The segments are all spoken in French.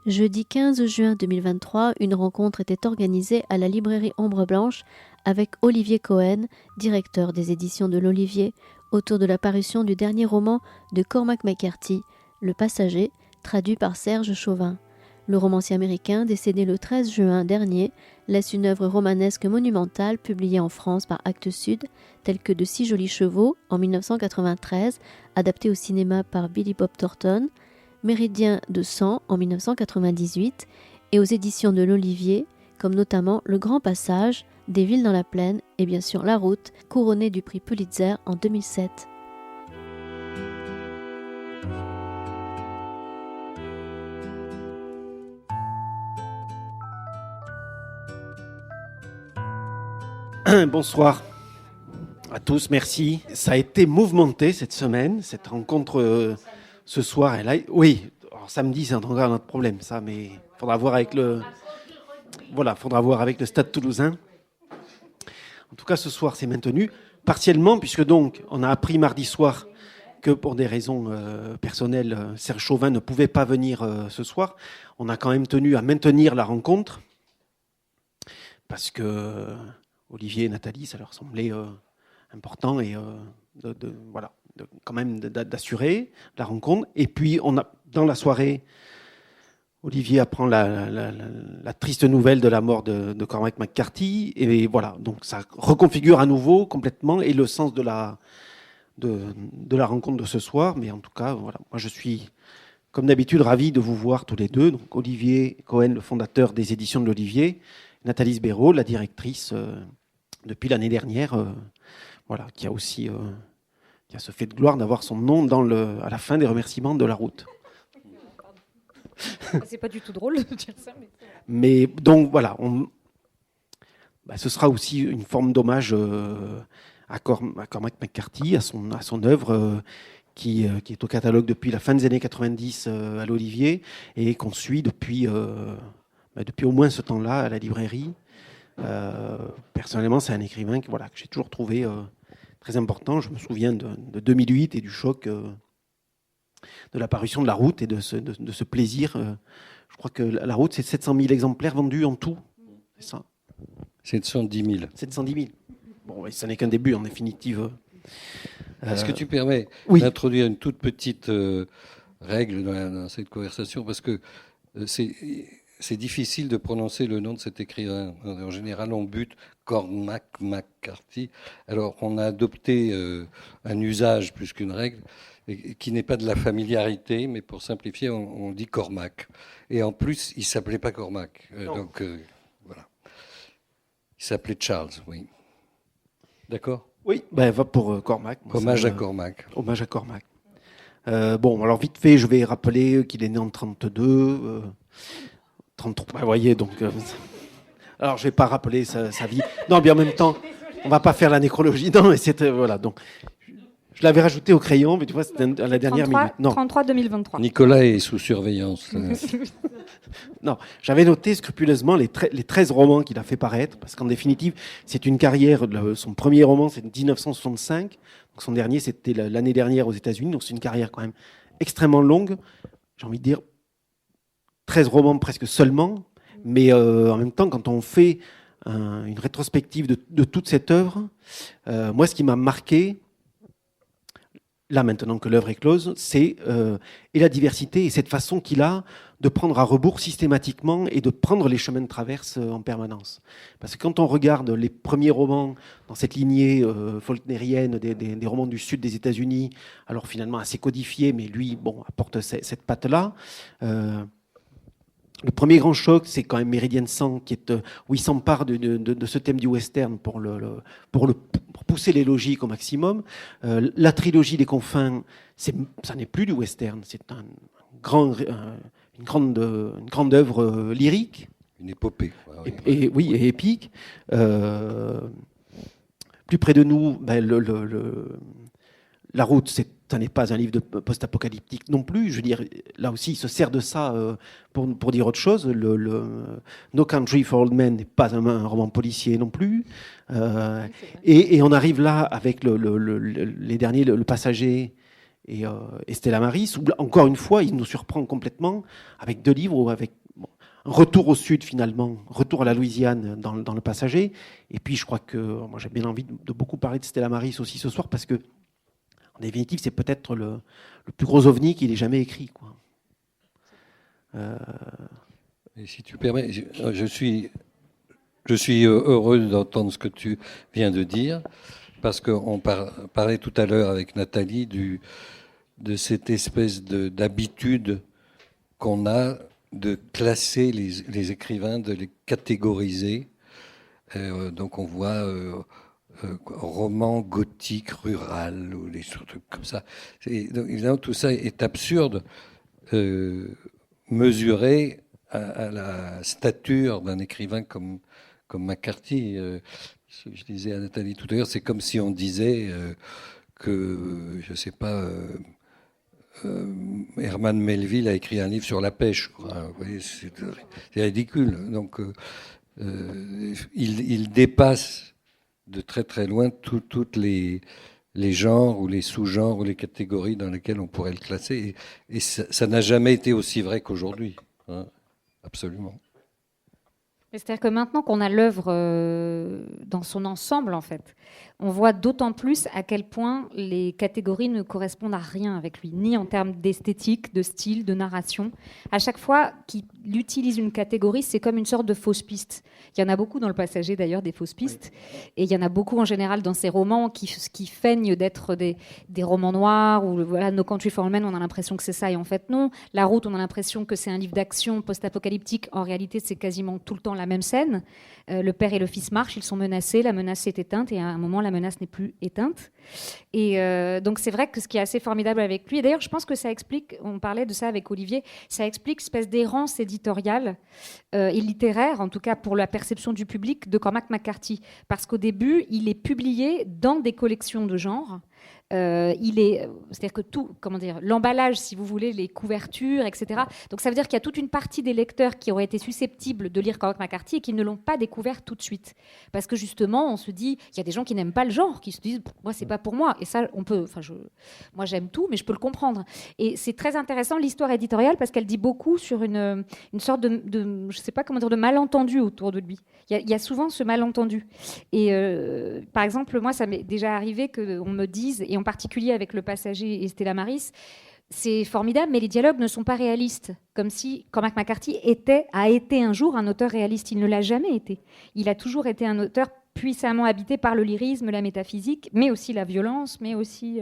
Jeudi 15 juin 2023, une rencontre était organisée à la librairie Ombre Blanche avec Olivier Cohen, directeur des éditions de l'Olivier, autour de la parution du dernier roman de Cormac McCarthy, Le Passager, traduit par Serge Chauvin. Le romancier américain, décédé le 13 juin dernier, laisse une œuvre romanesque monumentale publiée en France par Actes Sud, telle que De si jolis chevaux en 1993, adaptée au cinéma par Billy Bob Thornton, Méridien de sang en 1998 et aux éditions de l'Olivier, comme notamment Le Grand Passage, Des villes dans la plaine et bien sûr La Route, couronné du prix Pulitzer en 2007. Bonsoir à tous, merci. Ça a été mouvementé cette semaine, cette rencontre ce soir. Oui, alors samedi c'est encore un autre problème, ça, mais il faudra voir avec le Stade Toulousain. En tout cas, ce soir c'est maintenu, partiellement, puisque donc on a appris mardi soir que pour des raisons personnelles, Serge Chauvin ne pouvait pas venir ce soir. On a quand même tenu à maintenir la rencontre, parce que Olivier et Nathalie, ça leur semblait important et quand même d'assurer la rencontre. Et puis, dans la soirée, Olivier apprend la triste nouvelle de la mort de Cormac McCarthy. Et voilà, donc ça reconfigure à nouveau complètement et le sens de la rencontre de ce soir. Mais en tout cas, voilà, moi je suis, comme d'habitude, ravi de vous voir tous les deux. Donc Olivier Cohen, le fondateur des éditions de l'Olivier, Nathalie Sbéraud, la directrice depuis l'année dernière, qui a aussi qui a ce fait de gloire d'avoir son nom à la fin des remerciements de La Route. C'est pas du tout drôle de dire ça. Mais donc voilà, ce sera aussi une forme d'hommage à Cormac McCarthy, à son œuvre qui est au catalogue depuis la fin des années 90 à l'Olivier et qu'on suit depuis au moins ce temps-là à la librairie. Personnellement, c'est un écrivain que j'ai toujours trouvé très important. Je me souviens de 2008 et du choc de la parution de La Route et de ce plaisir. Je crois que La Route, c'est 700 000 exemplaires vendus en tout. C'est ça ? 710 000. 710 000. Bon, ça n'est qu'un début, en définitive. Est-ce que tu permets d'introduire une toute petite règle dans cette conversation ? Parce que c'est difficile de prononcer le nom de cet écrivain. En général, on bute Cormac McCarthy. Alors, on a adopté un usage plus qu'une règle qui n'est pas de la familiarité, mais pour simplifier, on dit Cormac. Et en plus, il ne s'appelait pas Cormac. Donc, voilà. Il s'appelait Charles, oui. D'accord ? Oui, va pour Cormac. Hommage à Cormac. Hommage à Cormac. Alors vite fait, je vais rappeler qu'il est né en 32... 33, vous voyez, donc... alors, je ne vais pas rappeler sa vie. Non, bien en même temps, on ne va pas faire la nécrologie. Non, mais c'était... Voilà, donc... Je l'avais rajouté au crayon, mais tu vois, c'était à la dernière 33, minute. Non. 33-2023. Nicolas est sous surveillance. Non, j'avais noté scrupuleusement les 13 romans qu'il a fait paraître, parce qu'en définitive, c'est une carrière... Son premier roman, c'est 1965. Donc son dernier, c'était l'année dernière aux États-Unis. Donc c'est une carrière quand même extrêmement longue. J'ai envie de dire 13 romans presque seulement, mais en même temps, quand on fait une rétrospective de toute cette œuvre, moi, ce qui m'a marqué, là maintenant que l'œuvre est close, c'est et la diversité et cette façon qu'il a de prendre à rebours systématiquement et de prendre les chemins de traverse en permanence. Parce que quand on regarde les premiers romans dans cette lignée faulknerienne des romans du sud des États-Unis, alors finalement assez codifiés, mais lui, apporte cette patte-là. Le premier grand choc, c'est quand même Méridien de sang, où il s'empare de ce thème du western pour pousser les logiques au maximum. La trilogie des confins, ça n'est plus du western, c'est une grande œuvre lyrique. Une épopée. Et épique. Plus près de nous, La Route, ça n'est pas un livre de post-apocalyptique non plus. Je veux dire, là aussi, il se sert de ça pour dire autre chose. No Country for Old Men n'est pas un roman policier non plus. Et on arrive là avec les derniers, Le Passager et Stella Maris, où encore une fois, il nous surprend complètement avec 2 livres, ou avec un retour au sud finalement, retour à la Louisiane dans Le Passager. Et puis je crois que moi j'ai bien envie de beaucoup parler de Stella Maris aussi ce soir, parce que en définitive c'est peut-être le plus gros ovni qu'il ait jamais écrit, quoi. Et si tu permets, je suis heureux d'entendre ce que tu viens de dire, parce qu'on parlait tout à l'heure avec Nathalie de cette espèce d'habitude qu'on a de classer les écrivains, de les catégoriser. Donc on voit roman gothique rural ou des trucs comme ça. Donc, évidemment, tout ça est absurde, mesuré à la stature d'un écrivain comme McCarthy. Je disais à Nathalie tout à l'heure, c'est comme si on disait que, je ne sais pas, Herman Melville a écrit un livre sur la pêche. Vous voyez, c'est ridicule. Donc, il dépasse de très très loin toutes les genres ou les sous-genres ou les catégories dans lesquelles on pourrait le classer. Et ça n'a jamais été aussi vrai qu'aujourd'hui. Hein, absolument. C'est-à-dire que maintenant qu'on a l'œuvre dans son ensemble, en fait, on voit d'autant plus à quel point les catégories ne correspondent à rien avec lui, ni en termes d'esthétique, de style, de narration. À chaque fois qu'il utilise une catégorie, c'est comme une sorte de fausse piste. Il y en a beaucoup dans Le Passager, d'ailleurs, des fausses pistes. Oui. Et il y en a beaucoup, en général, dans ses romans qui feignent d'être des romans noirs, ou voilà, No Country for Old Men, on a l'impression que c'est ça, et en fait, non. La Route, on a l'impression que c'est un livre d'action post-apocalyptique. En réalité, c'est quasiment tout le temps la même scène. Le père et le fils marchent, ils sont menacés, la menace s'est éteinte, et à un moment, la menace n'est plus éteinte. Et donc, c'est vrai que ce qui est assez formidable avec lui, et d'ailleurs, je pense que ça explique, on parlait de ça avec Olivier, ça explique une espèce d'errance éditoriale et littéraire, en tout cas pour la perception du public, de Cormac McCarthy. Parce qu'au début, il est publié dans des collections de genre. C'est-à-dire que tout, l'emballage, si vous voulez, les couvertures, etc. Donc ça veut dire qu'il y a toute une partie des lecteurs qui auraient été susceptibles de lire Cormac McCarthy et qui ne l'ont pas découvert tout de suite, parce que justement, on se dit, il y a des gens qui n'aiment pas le genre, qui se disent, moi c'est pas pour moi, et ça, on peut, moi j'aime tout, mais je peux le comprendre. Et c'est très intéressant l'histoire éditoriale parce qu'elle dit beaucoup sur une sorte de, je sais pas comment dire, de malentendu autour de lui. Il y a souvent ce malentendu. Et par exemple, moi, ça m'est déjà arrivé qu'on me dise, et en particulier avec Le Passager et Stella Maris, c'est formidable, mais les dialogues ne sont pas réalistes. Comme si Cormac McCarthy a été un jour un auteur réaliste. Il ne l'a jamais été. Il a toujours été un auteur puissamment habité par le lyrisme, la métaphysique, mais aussi la violence, mais aussi...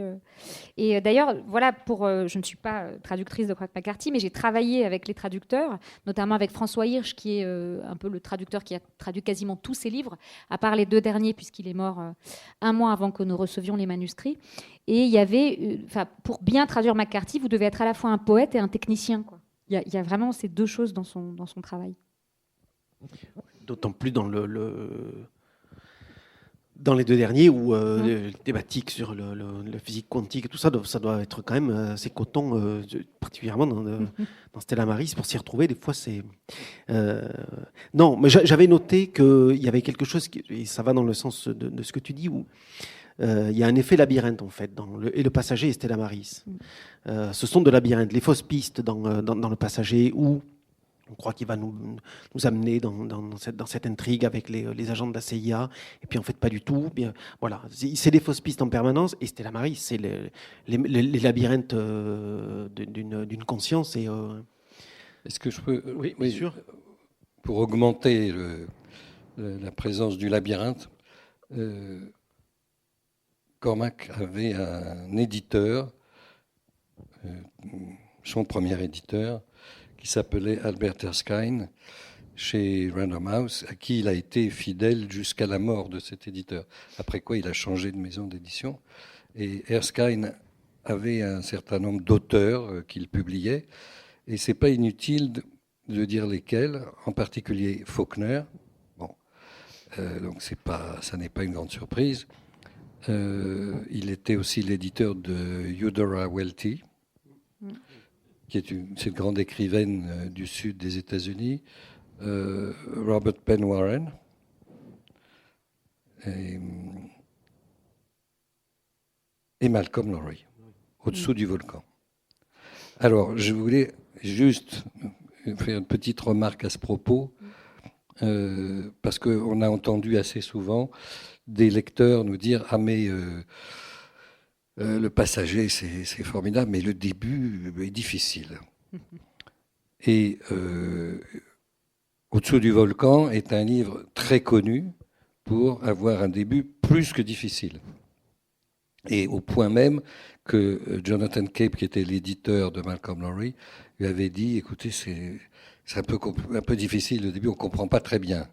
Et d'ailleurs, voilà, je ne suis pas traductrice de Cormac McCarthy, mais j'ai travaillé avec les traducteurs, notamment avec François Hirsch, qui est un peu le traducteur qui a traduit quasiment tous ses livres, à part les 2 derniers, puisqu'il est mort un mois avant que nous recevions les manuscrits. Et il y avait... pour bien traduire McCarthy, vous devez être à la fois un poète et un technicien, quoi. Il y a vraiment ces 2 choses dans son travail. D'autant plus dans dans les 2 derniers, où les thématiques sur la physique quantique et tout ça, ça doit être quand même assez coton, particulièrement dans Stella Maris, pour s'y retrouver. Des fois, c'est... Non, mais j'avais noté qu'il y avait quelque chose, et ça va dans le sens de ce que tu dis, où il y a un effet labyrinthe, en fait, et Le Passager et Stella Maris. Ce sont de labyrinthes, les fausses pistes dans Le Passager, où on croit qu'il va nous amener dans cette intrigue avec les agents de la CIA, et puis en fait pas du tout. Bien, voilà, c'est des fausses pistes en permanence, et Stella Maris, c'est les labyrinthes d'une conscience. Et est-ce que je peux, oui, bien sûr, pour augmenter la présence du labyrinthe, Cormac avait un éditeur, son premier éditeur, qui s'appelait Albert Erskine, chez Random House, à qui il a été fidèle jusqu'à la mort de cet éditeur. Après quoi, il a changé de maison d'édition. Et Erskine avait un certain nombre d'auteurs qu'il publiait. Et ce n'est pas inutile de dire lesquels, en particulier Faulkner. Bon, donc ça n'est pas une grande surprise. Il était aussi l'éditeur de Eudora Welty, qui est cette grande écrivaine du sud des États-Unis, Robert Penn Warren, et Malcolm Lowry. au-dessous du volcan. Alors, je voulais juste faire une petite remarque à ce propos, parce qu'on a entendu assez souvent des lecteurs nous dire « Ah mais le passager, c'est formidable, mais le début est difficile. » Et Au-dessous du volcan est un livre très connu pour avoir un début plus que difficile. Et au point même que Jonathan Cape, qui était l'éditeur de Malcolm Lowry, lui avait dit « Écoutez, c'est un peu difficile le début, on ne comprend pas très bien.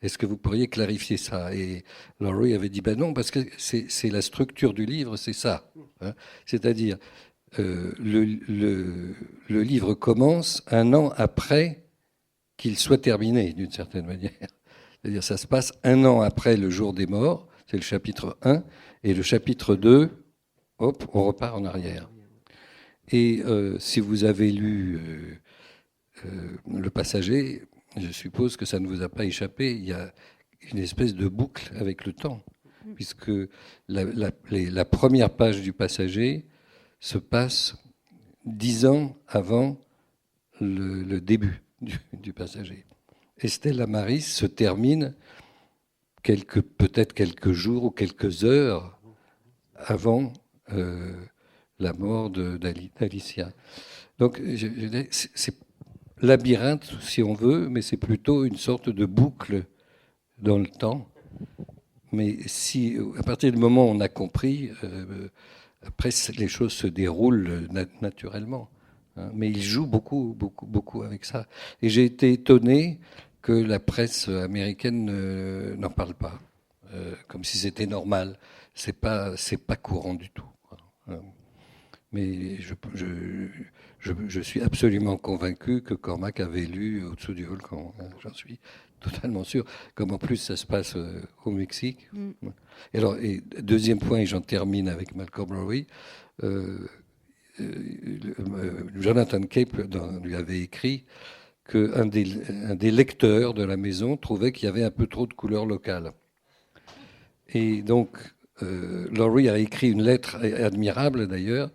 Est-ce que vous pourriez clarifier ça ?» Et Lowry avait dit « Ben non, parce que c'est la structure du livre, c'est ça. Hein. C'est-à-dire, le livre commence un an après qu'il soit terminé, d'une certaine manière. C'est-à-dire, ça se passe un an après le jour des morts, c'est le chapitre 1, et le chapitre 2, hop, on repart en arrière. Et si vous avez lu Le Passager, je suppose que ça ne vous a pas échappé, il y a une espèce de boucle avec le temps, puisque la première page du Passager se passe 10 ans avant le début du Passager. Estelle Amaris se termine peut-être quelques jours ou quelques heures avant la mort d'Alicia. Donc, c'est labyrinthe, si on veut, mais c'est plutôt une sorte de boucle dans le temps. Mais si, à partir du moment où on a compris, après, les choses se déroulent naturellement. Mais il joue beaucoup avec ça. Et j'ai été étonné que la presse américaine n'en parle pas, comme si c'était normal. C'est pas courant du tout. Mais je suis absolument convaincu que Cormac avait lu Au-dessous du volcan. J'en suis totalement sûr. Comme en plus ça se passe au Mexique. Et deuxième point, et j'en termine avec Malcolm Lowry. Jonathan Cape lui avait écrit qu'un des lecteurs de la maison trouvait qu'il y avait un peu trop de couleurs locales. Et donc, Lowry a écrit une lettre admirable d'ailleurs,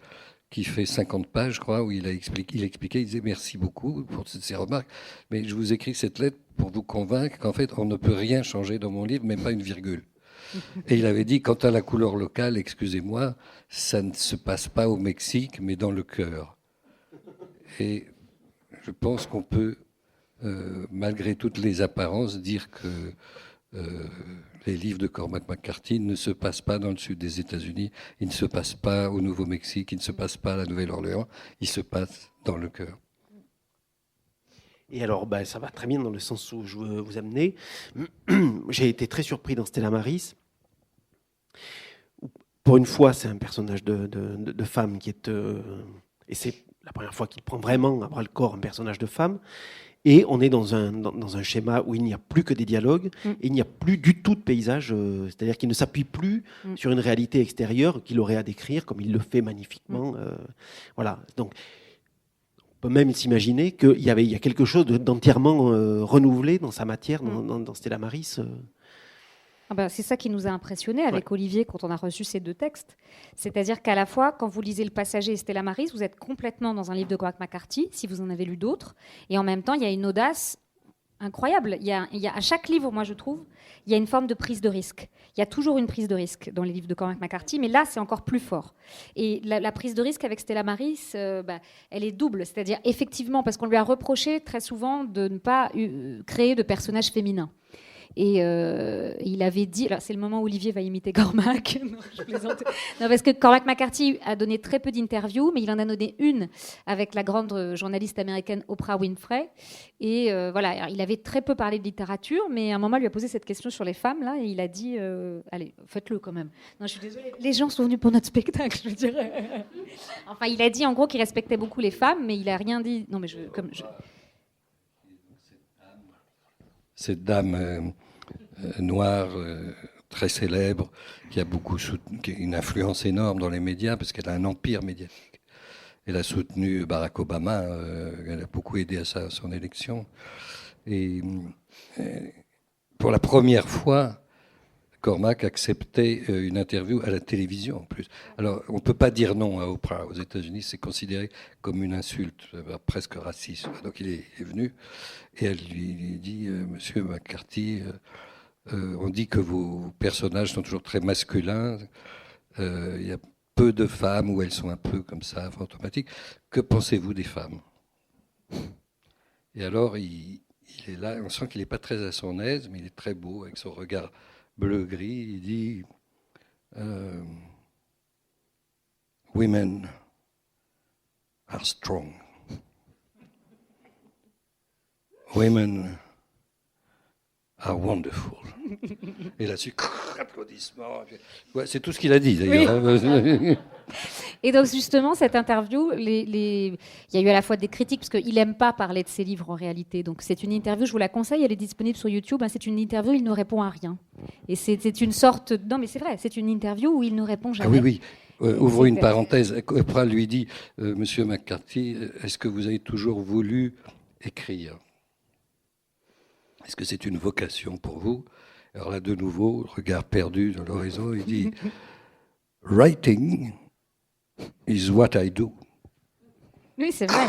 qui fait 50 pages, je crois, où il expliquait, il disait merci beaucoup pour ces remarques, mais je vous écris cette lettre pour vous convaincre qu'en fait, on ne peut rien changer dans mon livre, même pas une virgule. Et il avait dit, quant à la couleur locale, excusez-moi, ça ne se passe pas au Mexique, mais dans le cœur. Et je pense qu'on peut, malgré toutes les apparences, dire que les livres de Cormac McCarthy ne se passent pas dans le sud des États-Unis, ils ne se passent pas au Nouveau-Mexique, ils ne se passent pas à la Nouvelle-Orléans, ils se passent dans le cœur. Et alors, ça va très bien dans le sens où je veux vous amener. J'ai été très surpris dans Stella Maris. Pour une fois, c'est un personnage de femme qui est... et c'est la première fois qu'il prend vraiment à bras le corps un personnage de femme. Et on est dans un schéma où il n'y a plus que des dialogues, et il n'y a plus du tout de paysage, c'est-à-dire qu'il ne s'appuie plus sur une réalité extérieure qu'il aurait à décrire, comme il le fait magnifiquement. Voilà. Donc, on peut même s'imaginer qu'il y a quelque chose d'entièrement renouvelé dans sa matière, dans Stella Maris. C'est ça qui nous a impressionnés avec Olivier quand on a reçu ces deux textes. C'est-à-dire qu'à la fois, quand vous lisez Le Passager et Stella Maris, vous êtes complètement dans un livre de Cormac McCarthy, si vous en avez lu d'autres. Et en même temps, il y a une audace incroyable. Il y a, à chaque livre, moi je trouve, il y a une forme de prise de risque. Il y a toujours une prise de risque dans les livres de Cormac McCarthy, mais là, c'est encore plus fort. Et la prise de risque avec Stella Maris, elle est double. C'est-à-dire, effectivement, parce qu'on lui a reproché très souvent de ne pas créer de personnages féminins. Et il avait dit, alors c'est le moment où Olivier va imiter Cormac, non, je plaisante. Non, parce que Cormac McCarthy a donné très peu d'interviews, mais il en a donné une avec la grande journaliste américaine Oprah Winfrey. Et voilà, il avait très peu parlé de littérature, mais à un moment, il lui a posé cette question sur les femmes, là, et il a dit, allez, faites-le quand même. Non, je suis désolée, les gens sont venus pour notre spectacle, je veux dire. Enfin, il a dit en gros qu'il respectait beaucoup les femmes, mais il n'a rien dit. Non, mais Cette dame noire, très célèbre, qui a une influence énorme dans les médias, parce qu'elle a un empire médiatique. Elle a soutenu Barack Obama, elle a beaucoup aidé à son élection. Et pour la première fois, Cormac acceptait une interview à la télévision en plus. Alors, on ne peut pas dire non à Oprah. Aux États-Unis, c'est considéré comme une insulte, presque raciste. Donc, il est venu et elle lui dit Monsieur McCarthy, on dit que vos personnages sont toujours très masculins. Il y a peu de femmes où elles sont un peu comme ça, fantomatiques. Que pensez-vous des femmes ? Et alors, il est là, on sent qu'il n'est pas très à son aise, mais il est très beau, avec son regard bleu-gris. Il dit Women are strong. Women are wonderful. Et là-dessus, applaudissements. Ouais, c'est tout ce qu'il a dit, d'ailleurs. Oui. Et donc, justement, cette interview, il y a eu à la fois des critiques, parce qu'il n'aime pas parler de ses livres, en réalité. Donc, c'est une interview, je vous la conseille, elle est disponible sur YouTube. C'est une interview, il ne répond à rien. Et c'est une sorte... Non, mais c'est vrai, c'est une interview où il ne répond jamais. Ah oui. Ouvrons une parenthèse. Oprah lui dit, Monsieur McCarthy, est-ce que vous avez toujours voulu écrire ? Est-ce que c'est une vocation pour vous ? Alors là, de nouveau, regard perdu dans l'horizon, il dit « Writing is what I do ». Oui, c'est vrai.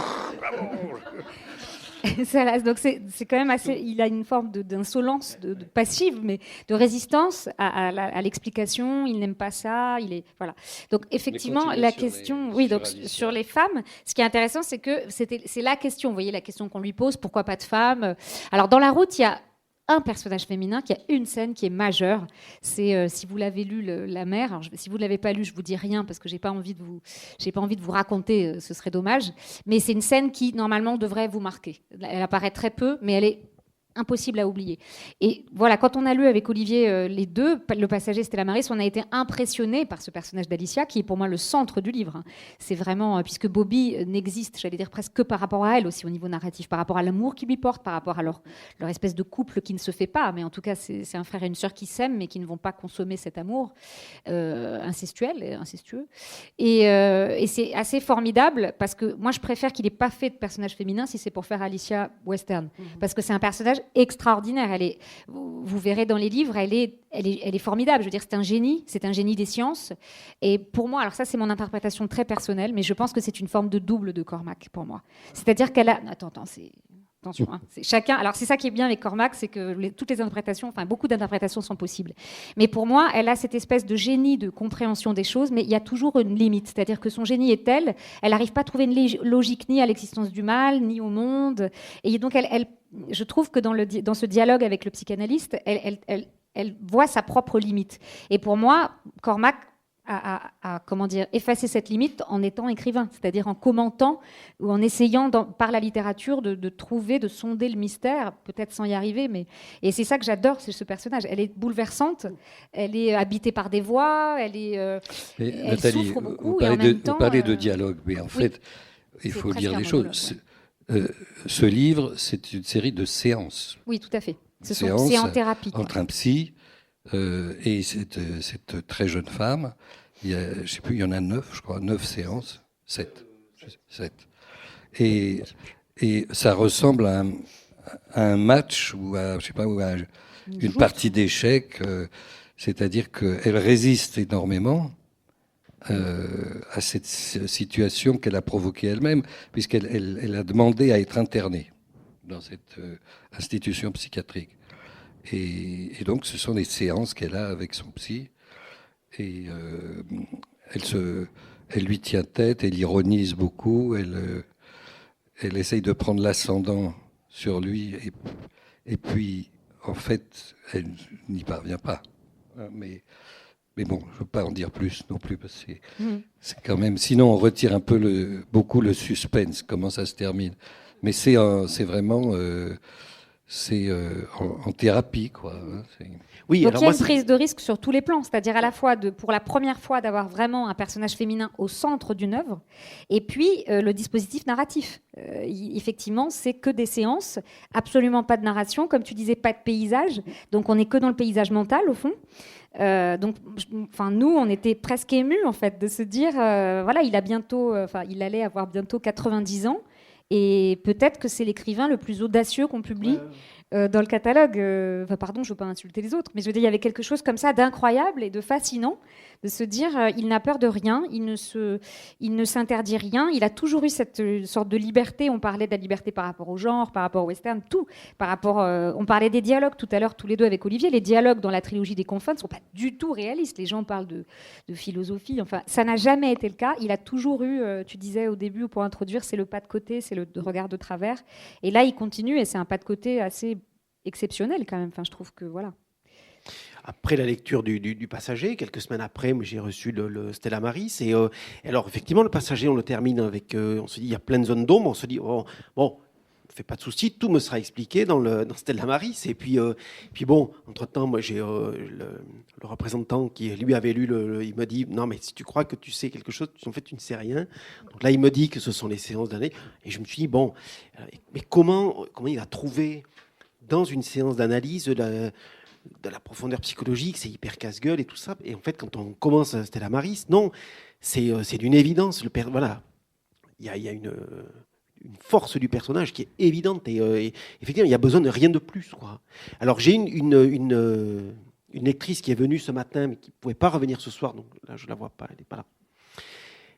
Donc c'est quand même assez... Il a une forme d'insolence, de passive, mais de résistance à l'explication. Il n'aime pas ça. Voilà. Donc effectivement, la question... sur les femmes, ce qui est intéressant, c'est que c'est la question. Vous voyez, la question qu'on lui pose, pourquoi pas de femmes ? Alors dans La Route, il y a un personnage féminin qui a une scène qui est majeure. C'est si vous l'avez lu, La Mère. Alors, si vous ne l'avez pas lu, je vous dis rien parce que j'ai pas envie de vous raconter. Ce serait dommage. Mais c'est une scène qui normalement devrait vous marquer. Elle apparaît très peu, mais elle est impossible à oublier. Et voilà, quand on a lu avec Olivier les deux, Le Passager, Stella Maris, on a été impressionné par ce personnage d'Alicia, qui est pour moi le centre du livre. C'est vraiment, puisque Bobby n'existe, j'allais dire presque que par rapport à elle aussi au niveau narratif, par rapport à l'amour qu'il lui porte, par rapport à leur espèce de couple qui ne se fait pas, mais en tout cas c'est un frère et une sœur qui s'aiment, mais qui ne vont pas consommer cet amour incestueux. Et c'est assez formidable, parce que moi je préfère qu'il n'ait pas fait de personnage féminin si c'est pour faire Alicia western, parce que c'est un personnage extraordinaire. Vous verrez dans les livres, elle est formidable. Je veux dire, c'est un génie des sciences. Et pour moi, alors ça, c'est mon interprétation très personnelle, mais je pense que c'est une forme de double de Cormac pour moi. C'est-à-dire qu'elle a... Attention, c'est chacun. Alors c'est ça qui est bien avec Cormac, c'est que toutes les interprétations, beaucoup d'interprétations sont possibles. Mais pour moi, elle a cette espèce de génie de compréhension des choses, mais il y a toujours une limite. C'est-à-dire que son génie est tel, elle n'arrive pas à trouver une logique ni à l'existence du mal, ni au monde. Et donc je trouve que dans ce dialogue avec le psychanalyste, elle voit sa propre limite. Et pour moi, Cormac à effacer cette limite en étant écrivain, c'est-à-dire en commentant ou en essayant par la littérature de trouver, de sonder le mystère, peut-être sans y arriver, et c'est ça que j'adore, c'est ce personnage. Elle est bouleversante, elle est habitée par des voix, elle Nathalie, souffre beaucoup. Vous parlez de dialogue, mais en fait, il faut dire des choses. Ce livre, c'est une série de séances. Oui, tout à fait. C'est en thérapie. Entre un psy et cette très jeune femme. Je ne sais plus, il y en a 9, je crois, 9 séances. 7. Et ça ressemble à un match ou à, je sais pas, ou à une partie d'échecs. C'est-à-dire qu'elle résiste énormément à cette situation qu'elle a provoquée elle-même, puisqu'elle a demandé à être internée dans cette institution psychiatrique. Et donc, ce sont des séances qu'elle a avec son psy. Et elle lui tient tête, elle ironise beaucoup, elle essaye de prendre l'ascendant sur lui. Et puis, en fait, elle n'y parvient pas. Mais bon, je ne veux pas en dire plus non plus, parce que c'est quand même... Sinon, on retire un peu beaucoup le suspense, comment ça se termine. Mais c'est vraiment... en thérapie, quoi. Oui, donc il y a une prise de risque sur tous les plans, c'est-à-dire à la fois pour la première fois d'avoir vraiment un personnage féminin au centre d'une œuvre, et puis le dispositif narratif. Effectivement, c'est que des séances, absolument pas de narration, comme tu disais, pas de paysage, donc on n'est que dans le paysage mental au fond. Donc, nous, on était presque émus en fait de se dire, voilà, il allait avoir bientôt 90 ans. Et peut-être que c'est l'écrivain le plus audacieux qu'on publie. dans le catalogue. Pardon, je ne veux pas insulter les autres, mais je veux dire, il y avait quelque chose comme ça d'incroyable et de fascinant, de se dire, il n'a peur de rien, il ne s'interdit rien, il a toujours eu cette sorte de liberté. On parlait de la liberté par rapport au genre, par rapport au western, tout. On parlait des dialogues tout à l'heure, tous les deux avec Olivier. Les dialogues dans la trilogie des Confins ne sont pas du tout réalistes. Les gens parlent de philosophie. Enfin, ça n'a jamais été le cas. Il a toujours eu, tu disais au début, pour introduire, c'est le pas de côté, c'est le regard de travers. Et là, il continue et c'est un pas de côté assez exceptionnel quand même. Enfin, je trouve que voilà. Après la lecture du Passager, quelques semaines après, j'ai reçu le Stella Maris. Et alors, effectivement, le Passager, on le termine avec... on se dit, il y a plein de zones d'ombre. On se dit, bon, fais pas de soucis, tout me sera expliqué dans Stella Maris. Et puis bon, entre-temps, moi, j'ai le représentant qui, lui, avait lu il me dit, non, mais si tu crois que tu sais quelque chose, en fait, tu ne sais rien. Donc là, il me dit que ce sont les séances d'année. Et je me suis dit, bon, mais comment il a trouvé dans une séance d'analyse de la profondeur psychologique, c'est hyper casse-gueule et tout ça. Et en fait, quand on commence Stella Maris, non, c'est d'une évidence. Voilà, il y a une force du personnage qui est évidente et effectivement, il y a besoin de rien de plus, quoi. Alors, j'ai une lectrice qui est venue ce matin, mais qui ne pouvait pas revenir ce soir, donc là, je ne la vois pas, elle n'est pas là.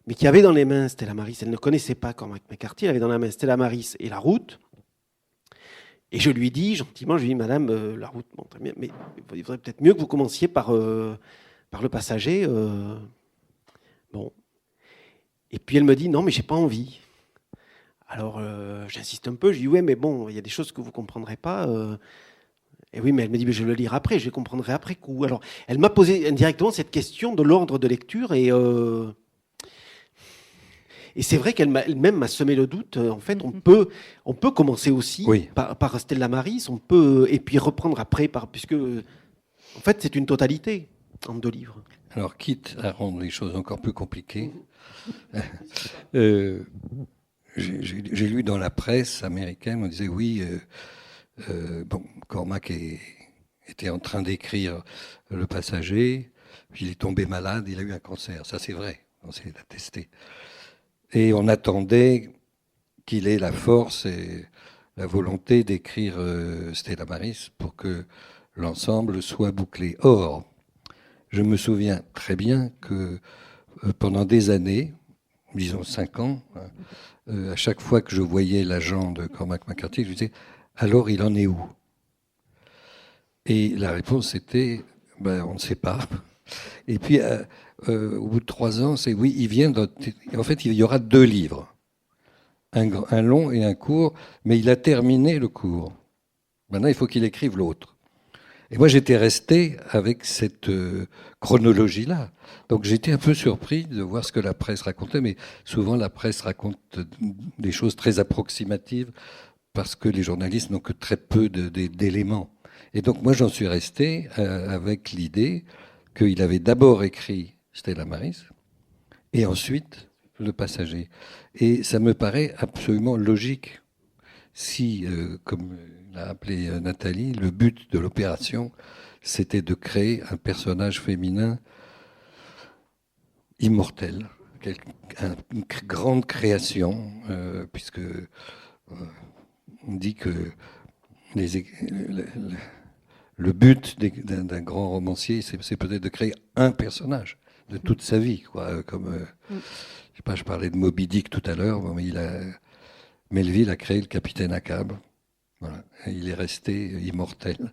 Mais qui avait dans les mains Stella Maris, elle ne connaissait pas Cormac McCarthy, elle avait dans la main Stella Maris et La Route. Et je lui dis, gentiment, Madame, La Route, bon, très bien, mais il faudrait peut-être mieux que vous commenciez par le Passager. Bon. Et puis elle me dit, non, mais j'ai pas envie. Alors, j'insiste un peu, je dis, ouais, mais bon, il y a des choses que vous comprendrez pas. Et oui, mais elle me dit, mais je vais le lire après, je le comprendrai après coup. Alors, elle m'a posé indirectement cette question de l'ordre de lecture et c'est vrai qu'elle-même m'a semé le doute. En fait, on peut commencer aussi par Stella Maris, et puis reprendre après, puisque en fait, c'est une totalité en 2 livres. Alors, quitte à rendre les choses encore plus compliquées, j'ai lu dans la presse américaine, on disait oui, Cormac était en train d'écrire Le Passager, puis il est tombé malade, il a eu un cancer. Ça, c'est vrai, on s'est attesté. Et on attendait qu'il ait la force et la volonté d'écrire Stella Maris pour que l'ensemble soit bouclé. Or, je me souviens très bien que pendant des années, disons 5 ans, à chaque fois que je voyais l'agent de Cormac McCarthy, je lui disais « Alors, il en est où ?» Et la réponse était « On ne sait pas. » Et puis, au bout de 3 ans, c'est oui, il vient. En fait, il y aura 2 livres, un long et un court, mais il a terminé le court. Maintenant, il faut qu'il écrive l'autre. Et moi, j'étais resté avec cette chronologie-là. Donc, j'étais un peu surpris de voir ce que la presse racontait, mais souvent, la presse raconte des choses très approximatives parce que les journalistes n'ont que très peu d'éléments. Et donc, moi, j'en suis resté avec l'idée qu'il avait d'abord écrit Stella Maris et ensuite Le Passager. Et ça me paraît absolument logique. Si, comme l'a appelé Nathalie, le but de l'opération, c'était de créer un personnage féminin immortel, une grande création, puisque on dit que le but d'un grand romancier, c'est peut-être de créer un personnage de toute sa vie, quoi. Comme, je sais pas, je parlais de Moby Dick tout à l'heure, mais Melville a créé le capitaine Ahab. Voilà. Et il est resté immortel,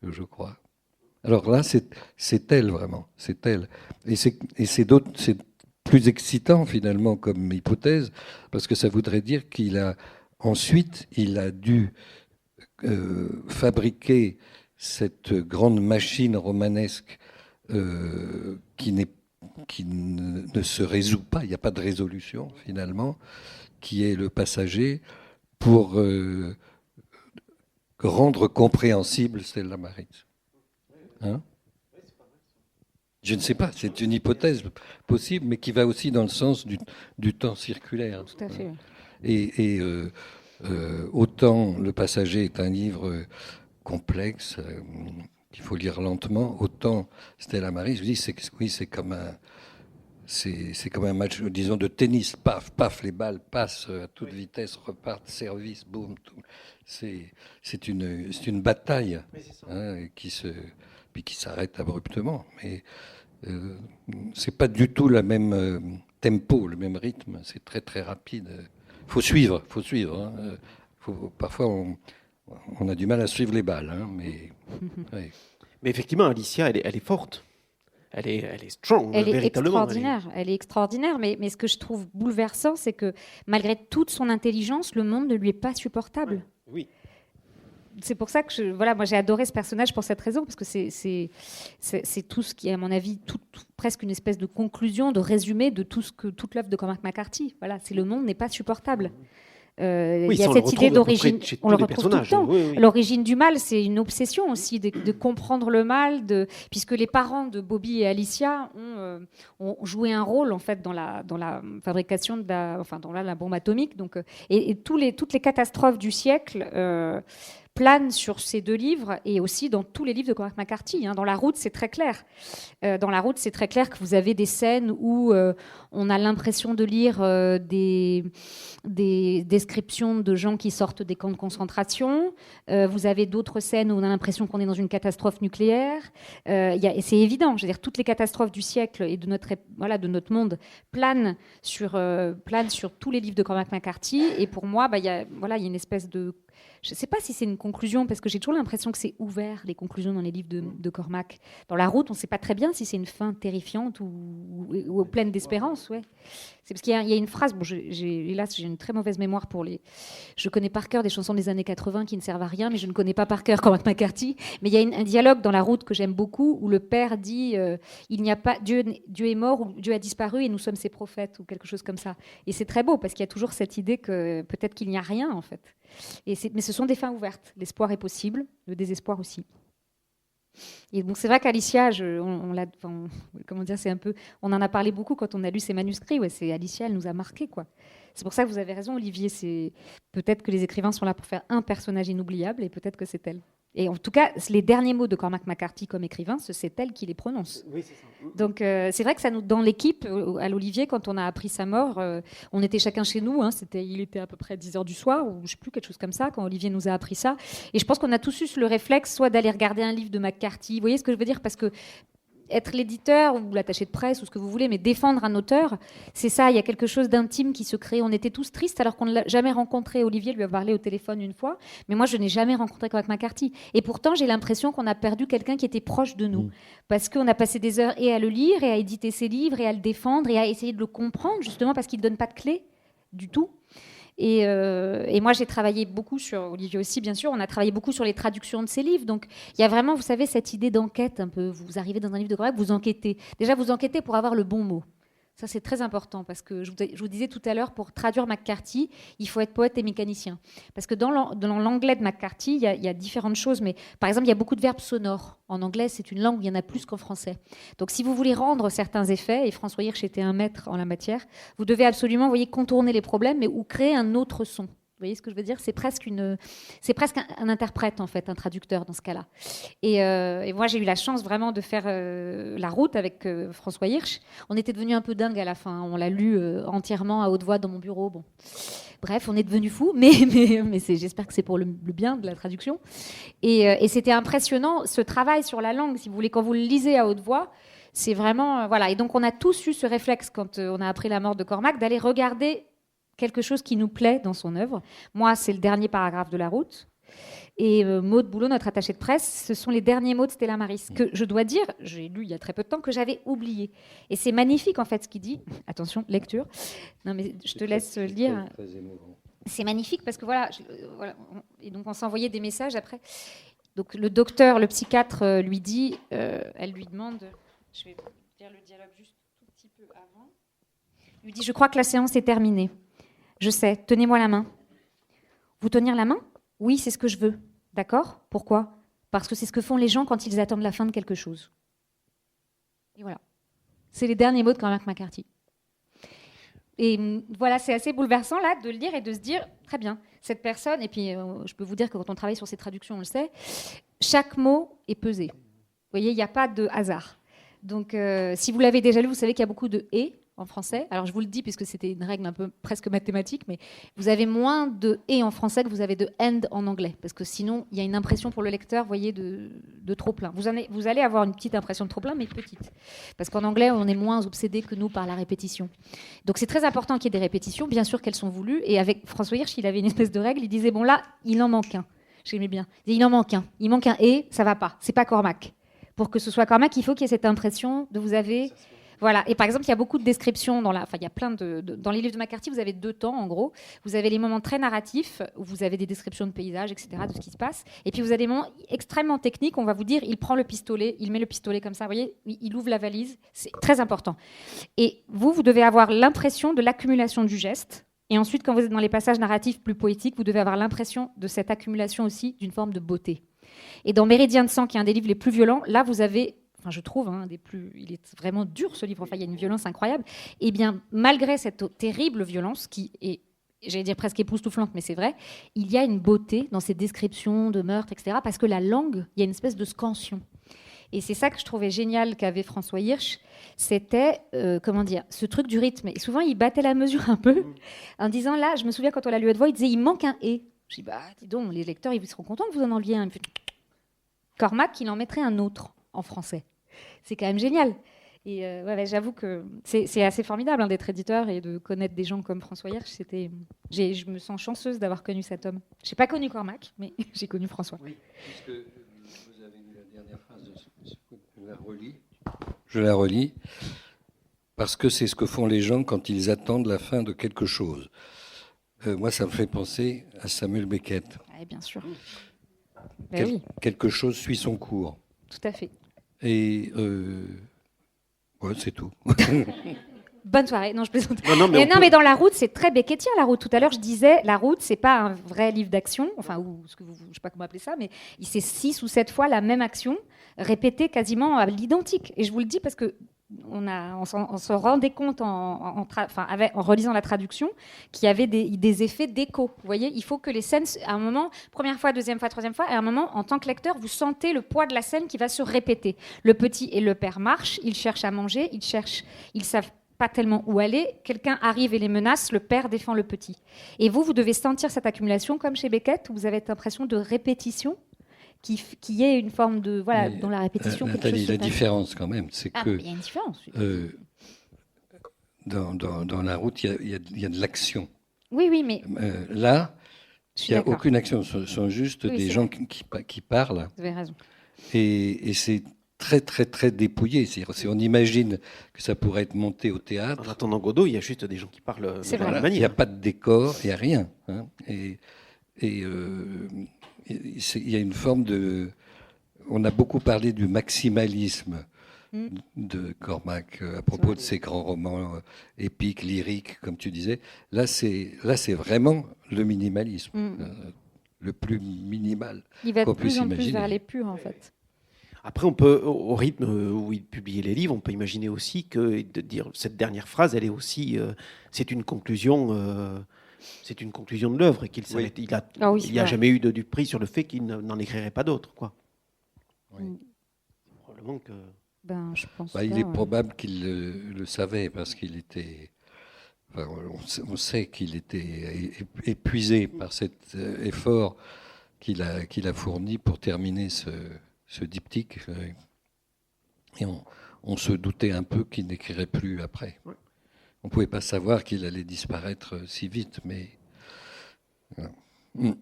je crois. Alors là, c'est elle vraiment, c'est elle. Et c'est plus excitant finalement comme hypothèse, parce que ça voudrait dire il a dû fabriquer cette grande machine romanesque qui ne se résout pas, il n'y a pas de résolution finalement, qui est Le Passager, pour rendre compréhensible Stella Maris. Hein? Je ne sais pas, c'est une hypothèse possible, mais qui va aussi dans le sens du temps circulaire. Tout à fait. Et autant Le Passager est un livre complexe, qu'il faut lire lentement, autant Stella Maris, je dis, c'est comme c'est comme un match, disons, de tennis. Paf, paf, les balles passent à toute vitesse, repartent, service, boum. Tout. C'est une bataille puis qui s'arrête abruptement. Mais c'est pas du tout le même tempo, le même rythme. C'est très très rapide. Faut suivre. Hein. Parfois on a du mal à suivre les balles, hein, mais. Ouais. Mais effectivement, Alicia, elle est forte. Elle est strong, elle est véritablement. extraordinaire. Elle est extraordinaire, mais ce que je trouve bouleversant, c'est que malgré toute son intelligence, le monde ne lui est pas supportable. Oui. C'est pour ça que moi j'ai adoré ce personnage pour cette raison, parce que c'est tout ce qui est, à mon avis, presque une espèce de conclusion, de résumé de toute l'œuvre de Cormac McCarthy. Voilà, c'est le monde n'est pas supportable. Il y a cette idée d'origine, on le retrouve tout le temps. Oui. L'origine du mal, c'est une obsession aussi de comprendre le mal, puisque les parents de Bobby et Alicia ont joué un rôle en fait dans la fabrication dans la bombe atomique. Donc, et toutes les catastrophes du siècle plane sur ces deux livres et aussi dans tous les livres de Cormac McCarthy. Dans La Route, c'est très clair. Dans La Route, c'est très clair que vous avez des scènes où on a l'impression de lire des descriptions de gens qui sortent des camps de concentration. Vous avez d'autres scènes où on a l'impression qu'on est dans une catastrophe nucléaire. Et c'est évident. Je veux dire, toutes les catastrophes du siècle et de notre monde planent sur tous les livres de Cormac McCarthy. Et pour moi, il y a une espèce de... Je ne sais pas si c'est une conclusion, parce que j'ai toujours l'impression que c'est ouvert, les conclusions dans les livres de Cormac. Dans La Route, on ne sait pas très bien si c'est une fin terrifiante ou pleine d'espérance. Ouais. C'est parce qu'il y a une phrase, hélas, j'ai une très mauvaise mémoire pour les... Je connais par cœur des chansons des années 80 qui ne servent à rien, mais je ne connais pas par cœur Cormac McCarthy. Mais il y a un dialogue dans La Route que j'aime beaucoup, où le père dit il n'y a pas Dieu est mort, ou Dieu a disparu, et nous sommes ses prophètes, ou quelque chose comme ça. Et c'est très beau, parce qu'il y a toujours cette idée que peut-être qu'il n'y a rien, en fait. Mais ce sont des fins ouvertes. L'espoir est possible, le désespoir aussi. Et donc c'est vrai qu'Alicia, on en a parlé beaucoup quand on a lu ses manuscrits. Ouais, c'est Alicia, elle nous a marqué, quoi. C'est pour ça que vous avez raison, Olivier. C'est peut-être que les écrivains sont là pour faire un personnage inoubliable, et peut-être que c'est elle. Et en tout cas, les derniers mots de Cormac McCarthy comme écrivain, c'est elle qui les prononce. Oui, c'est ça. Donc c'est vrai que ça dans l'équipe, à l'Olivier, quand on a appris sa mort, on était chacun chez nous. Il était à peu près 10h du soir, ou je ne sais plus, quelque chose comme ça, quand Olivier nous a appris ça. Et je pense qu'on a tous eu le réflexe, soit d'aller regarder un livre de McCarthy. Vous voyez ce que je veux dire ? Parce que être l'éditeur ou l'attaché de presse ou ce que vous voulez, mais défendre un auteur, c'est ça, il y a quelque chose d'intime qui se crée. On était tous tristes alors qu'on ne l'a jamais rencontré. Olivier lui a parlé au téléphone une fois, mais moi je n'ai jamais rencontré Cormac McCarthy. Et pourtant j'ai l'impression qu'on a perdu quelqu'un qui était proche de nous, parce qu'on a passé des heures et à le lire, et à éditer ses livres, et à le défendre, et à essayer de le comprendre, justement parce qu'il ne donne pas de clé du tout. Et moi, j'ai travaillé beaucoup sur, Olivier aussi, bien sûr, on a travaillé beaucoup sur les traductions de ses livres. Donc, il y a vraiment, vous savez, cette idée d'enquête un peu. Vous arrivez dans un livre de Cormac, vous enquêtez. Déjà, vous enquêtez pour avoir le bon mot. Ça, c'est très important, parce que je vous disais tout à l'heure, pour traduire McCarthy, il faut être poète et mécanicien. Parce que dans l'anglais de McCarthy, il y a différentes choses, mais par exemple, il y a beaucoup de verbes sonores. En anglais, c'est une langue où il y en a plus qu'en français. Donc, si vous voulez rendre certains effets, et François Hirsch était un maître en la matière, vous devez absolument, contourner les problèmes, ou créer un autre son. Vous voyez ce que je veux dire ? C'est presque un interprète, en fait, un traducteur dans ce cas-là. Et moi, j'ai eu la chance vraiment de faire La Route avec François Hirsch. On était devenus un peu dingues à la fin. On l'a lu entièrement à haute voix dans mon bureau. Bon. Bref, on est devenus fous, mais j'espère que c'est pour le bien de la traduction. Et c'était impressionnant, ce travail sur la langue, si vous voulez, quand vous le lisez à haute voix. C'est vraiment... voilà. Et donc, on a tous eu ce réflexe, quand on a appris la mort de Cormac, d'aller regarder quelque chose qui nous plaît dans son œuvre. Moi, c'est le dernier paragraphe de La Route. Et Maude Boulot, notre attachée de presse, ce sont les derniers mots de Stella Maris, que je dois dire, j'ai lu il y a très peu de temps, que j'avais oublié. Et c'est magnifique, en fait, ce qu'il dit. Attention, lecture. Non, mais je te laisse lire. C'est magnifique parce que voilà. Et donc, on s'envoyait des messages après. Donc, le docteur, le psychiatre, lui dit, elle lui demande, je vais dire le dialogue juste tout petit peu avant. Il lui dit, je crois que la séance est terminée. Je sais, tenez-moi la main. Vous tenir la main ? Oui, c'est ce que je veux. D'accord ? Pourquoi ? Parce que c'est ce que font les gens quand ils attendent la fin de quelque chose. Et voilà. C'est les derniers mots de Cormac McCarthy. Et voilà, c'est assez bouleversant là de le lire et de se dire, très bien, cette personne, et puis je peux vous dire que quand on travaille sur ces traductions, on le sait, chaque mot est pesé. Vous voyez, il n'y a pas de hasard. Donc, si vous l'avez déjà lu, vous savez qu'il y a beaucoup de « et » en français. Alors, je vous le dis, puisque c'était une règle un peu presque mathématique, mais vous avez moins de « et » en français que vous avez de « and » en anglais. Parce que sinon, il y a une impression pour le lecteur, vous voyez, de trop-plein. Vous allez avoir une petite impression de trop-plein, mais petite. Parce qu'en anglais, on est moins obsédé que nous par la répétition. Donc, c'est très important qu'il y ait des répétitions, bien sûr qu'elles sont voulues. Et avec François Hirsch, il avait une espèce de règle. Il disait, bon là, il en manque un. J'aimais bien. Il en manque un. Il manque un « et », ça va pas. C'est pas Cormac. Pour que ce soit Cormac, il faut qu'il y ait cette impression de vous avez... Voilà. Et par exemple, il y a beaucoup de descriptions il y a plein dans les livres de McCarthy, vous avez 2 temps, en gros. Vous avez les moments très narratifs, où vous avez des descriptions de paysages, etc., de ce qui se passe. Et puis, vous avez des moments extrêmement techniques. On va vous dire, il prend le pistolet, il met le pistolet comme ça, vous voyez, il ouvre la valise. C'est très important. Et vous devez avoir l'impression de l'accumulation du geste. Et ensuite, quand vous êtes dans les passages narratifs plus poétiques, vous devez avoir l'impression de cette accumulation aussi d'une forme de beauté. Et dans Méridien de sang, qui est un des livres les plus violents, là, vous avez... je trouve, il est vraiment dur ce livre, enfin il y a une violence incroyable, et bien malgré cette terrible violence qui est, j'allais dire presque époustouflante, mais c'est vrai, il y a une beauté dans ces descriptions de meurtres, etc., parce que la langue, il y a une espèce de scansion. Et c'est ça que je trouvais génial qu'avait François Hirsch, c'était, ce truc du rythme. Et souvent, il battait la mesure un peu, en disant, là, je me souviens quand on l'a lu à haute voix, il disait, il manque un « et ». Je dis, dis donc, les lecteurs, ils seront contents que vous en enleviez un. Cormac, il en mettrait un autre en français. C'est quand même génial. Et j'avoue que c'est assez formidable d'être éditeur et de connaître des gens comme François Hirsch. Je me sens chanceuse d'avoir connu cet homme. Je n'ai pas connu Cormac, mais j'ai connu François. Oui, puisque vous avez lu la dernière phrase, je la relis, parce que c'est ce que font les gens quand ils attendent la fin de quelque chose. Moi, ça me fait penser à Samuel Beckett. Oui, bien sûr. Quelque chose suit son cours. Tout à fait. Et c'est tout. Bonne soirée. Non, je plaisante. Mais dans La Route, c'est très beckettien, La Route. Tout à l'heure, je disais, La Route, c'est pas un vrai livre d'action, ou ce que je sais pas comment appeler ça, mais c'est 6 ou 7 fois la même action, répétée quasiment à l'identique. Et je vous le dis parce que on se rendait compte en relisant la traduction qu'il y avait des effets d'écho. Vous voyez, il faut que les scènes, à un moment, première fois, deuxième fois, troisième fois, et à un moment, en tant que lecteur, vous sentez le poids de la scène qui va se répéter. Le petit et le père marchent, ils cherchent à manger, ils savent pas tellement où aller, quelqu'un arrive et les menace, le père défend le petit. Et vous devez sentir cette accumulation, comme chez Beckett, où vous avez l'impression de répétition, qui est une forme de... Voilà, dans la répétition... Nathalie, la différence quand même, c'est que... Il y a une différence. Dans La Route, il y a de l'action. Oui, mais... Là, il n'y a aucune action. Ce sont juste des gens qui parlent. Vous avez raison. Et c'est très, très, très dépouillé. Si on imagine que ça pourrait être monté au théâtre... En attendant Godot, il y a juste des gens qui parlent de la manière. Il n'y a pas de décor, il n'y a rien. Il y a une forme de... On a beaucoup parlé du maximalisme de Cormac à propos de ses grands romans épiques, lyriques, comme tu disais. Là, c'est vraiment le minimalisme, le plus minimal. Il va de plus en imaginer. plus vers les purs, en fait. Après, on peut, au rythme où il publiait les livres, on peut imaginer aussi que de dire cette dernière phrase, elle est aussi, c'est une conclusion. C'est une conclusion de l'œuvre et qu'il n'y a jamais eu de prix sur le fait qu'il n'en écrirait pas d'autres, quoi. Oui. Probablement que. Je pense il est probable qu'il le savait parce qu'il était. On sait qu'il était épuisé par cet effort qu'il a fourni pour terminer ce diptyque. Et on se doutait un peu qu'il n'écrirait plus après. Ouais. On ne pouvait pas savoir qu'il allait disparaître si vite, mais... On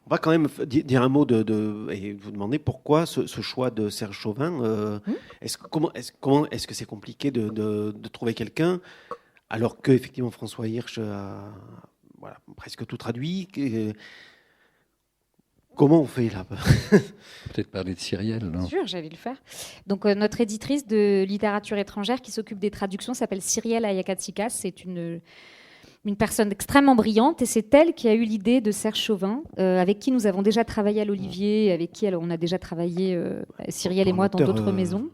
va quand même dire un mot et vous demander pourquoi ce choix de Serge Chauvin. Est-ce que c'est compliqué de trouver quelqu'un alors que effectivement François Hirsch a presque tout traduit. Comment on fait là? Peut-être parler de Cyrielle, non? Sûr, j'allais le faire. Donc notre éditrice de littérature étrangère qui s'occupe des traductions s'appelle Cyrielle Ayakatsikas. C'est une personne extrêmement brillante et c'est elle qui a eu l'idée de Serge Chauvin, avec qui nous avons déjà travaillé à l'Olivier, avec qui on a déjà travaillé, Cyrielle et moi, dans d'autres maisons.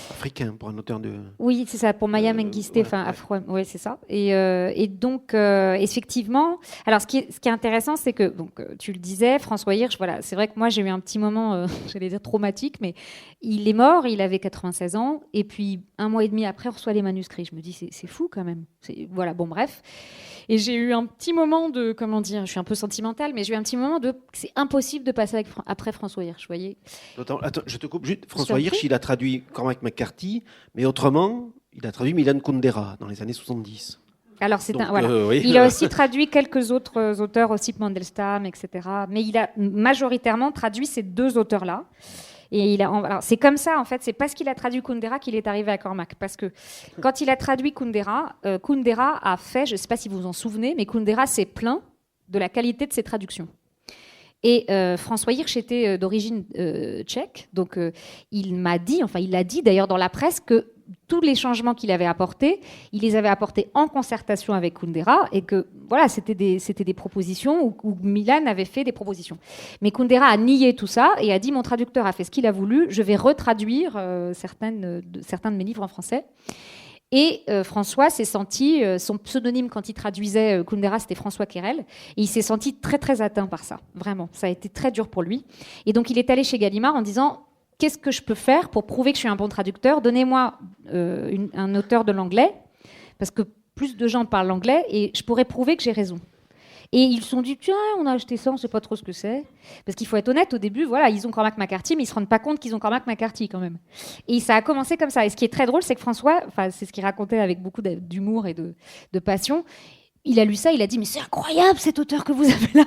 Africain, pour un auteur de... Oui, c'est ça, pour Maya Mengisté, enfin afro. Oui, c'est ça. Et donc, effectivement, alors ce qui est intéressant, c'est que, donc, tu le disais, François Hirsch, voilà, c'est vrai que moi, j'ai eu un petit moment, j'allais dire traumatique, mais il est mort, il avait 96 ans, et puis 1 mois et demi après, on reçoit les manuscrits. Je me dis, c'est fou quand même. Voilà, bon, bref. Et j'ai eu un petit moment de, comment dire, je suis un peu sentimentale, mais j'ai eu un petit moment de, c'est impossible de passer après François Hirsch, vous voyez. Attends, je te coupe juste. François Hirsch, il a traduit Cormac McCarthy, mais autrement, il a traduit Milan Kundera dans les années 70. Alors, voilà. Oui. Il a aussi traduit quelques autres auteurs, Ossip Mandelstam, etc. Mais il a majoritairement traduit ces 2 auteurs-là. Et alors c'est comme ça, en fait, c'est parce qu'il a traduit Kundera qu'il est arrivé à Cormac. Parce que quand il a traduit Kundera, Kundera a fait, je ne sais pas si vous vous en souvenez, mais Kundera s'est plaint de la qualité de ses traductions. Et François Hirsch était d'origine tchèque, donc il m'a dit, enfin il l'a dit d'ailleurs dans la presse, que tous les changements qu'il avait apportés, il les avait apportés en concertation avec Kundera, et que voilà, c'était des propositions où Milan avait fait des propositions. Mais Kundera a nié tout ça et a dit, mon traducteur a fait ce qu'il a voulu, je vais retraduire certains de mes livres en français. Et François s'est senti, son pseudonyme quand il traduisait Kundera, c'était François Querelle, et il s'est senti très très atteint par ça, vraiment. Ça a été très dur pour lui. Et donc il est allé chez Gallimard en disant, qu'est-ce que je peux faire pour prouver que je suis un bon traducteur ? Donnez-moi un auteur de l'anglais, parce que plus de gens parlent l'anglais, et je pourrais prouver que j'ai raison. Et ils se sont dit, tiens, on a acheté ça, on ne sait pas trop ce que c'est. Parce qu'il faut être honnête, au début, voilà, ils ont Cormac McCarthy, mais ils ne se rendent pas compte qu'ils ont Cormac McCarthy quand même. Et ça a commencé comme ça. Et ce qui est très drôle, c'est que François, c'est ce qu'il racontait avec beaucoup d'humour et de passion, il a lu ça, il a dit, mais c'est incroyable cet auteur que vous avez là.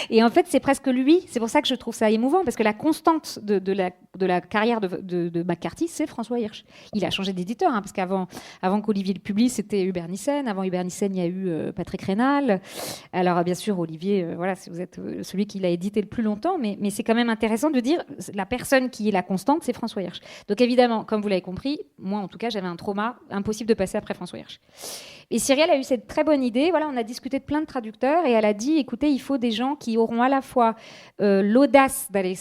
Et en fait, c'est presque lui. C'est pour ça que je trouve ça émouvant, parce que la constante de la carrière de McCarthy, c'est François Hirsch. Il a changé d'éditeur, parce qu'avant qu'Olivier le publie, c'était Hubert Nissen. Avant Hubert Nissen, il y a eu Patrick Rénal. Alors, bien sûr, Olivier, voilà, vous êtes celui qui l'a édité le plus longtemps, mais c'est quand même intéressant de dire, la personne qui est la constante, c'est François Hirsch. Donc évidemment, comme vous l'avez compris, moi en tout cas, j'avais un trauma, impossible de passer après François Hirsch. Et Cyrielle a eu cette très bonne idée. Voilà, on a discuté de plein de traducteurs et elle a dit, écoutez, il faut des gens qui auront à la fois l'audace d'aller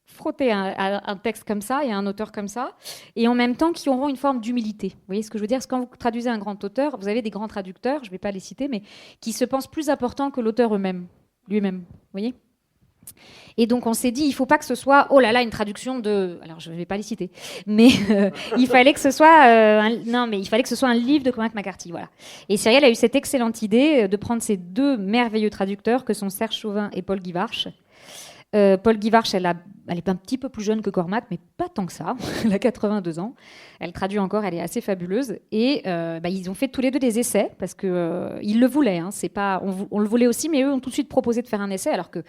frotter un texte comme ça et un auteur comme ça, et en même temps qui auront une forme d'humilité. Vous voyez ce que je veux dire ? Parce que quand vous traduisez un grand auteur, vous avez des grands traducteurs, je ne vais pas les citer, mais qui se pensent plus importants que l'auteur lui-même. Vous voyez ? Et donc on s'est dit, il ne faut pas que ce soit, oh là là, une traduction de... Alors je ne vais pas les citer, mais il fallait que ce soit un livre de Cormac McCarthy. Voilà. Et Cyrielle a eu cette excellente idée de prendre ces 2 merveilleux traducteurs que sont Serge Chauvin et Paul Guivarch. Paul Guivarch, elle est un petit peu plus jeune que Cormac, mais pas tant que ça. Elle a 82 ans. Elle traduit encore, elle est assez fabuleuse. Et ils ont fait tous les 2 des essais, parce qu'ils le voulaient. C'est pas, on le voulait aussi, mais eux ont tout de suite proposé de faire un essai, alors que,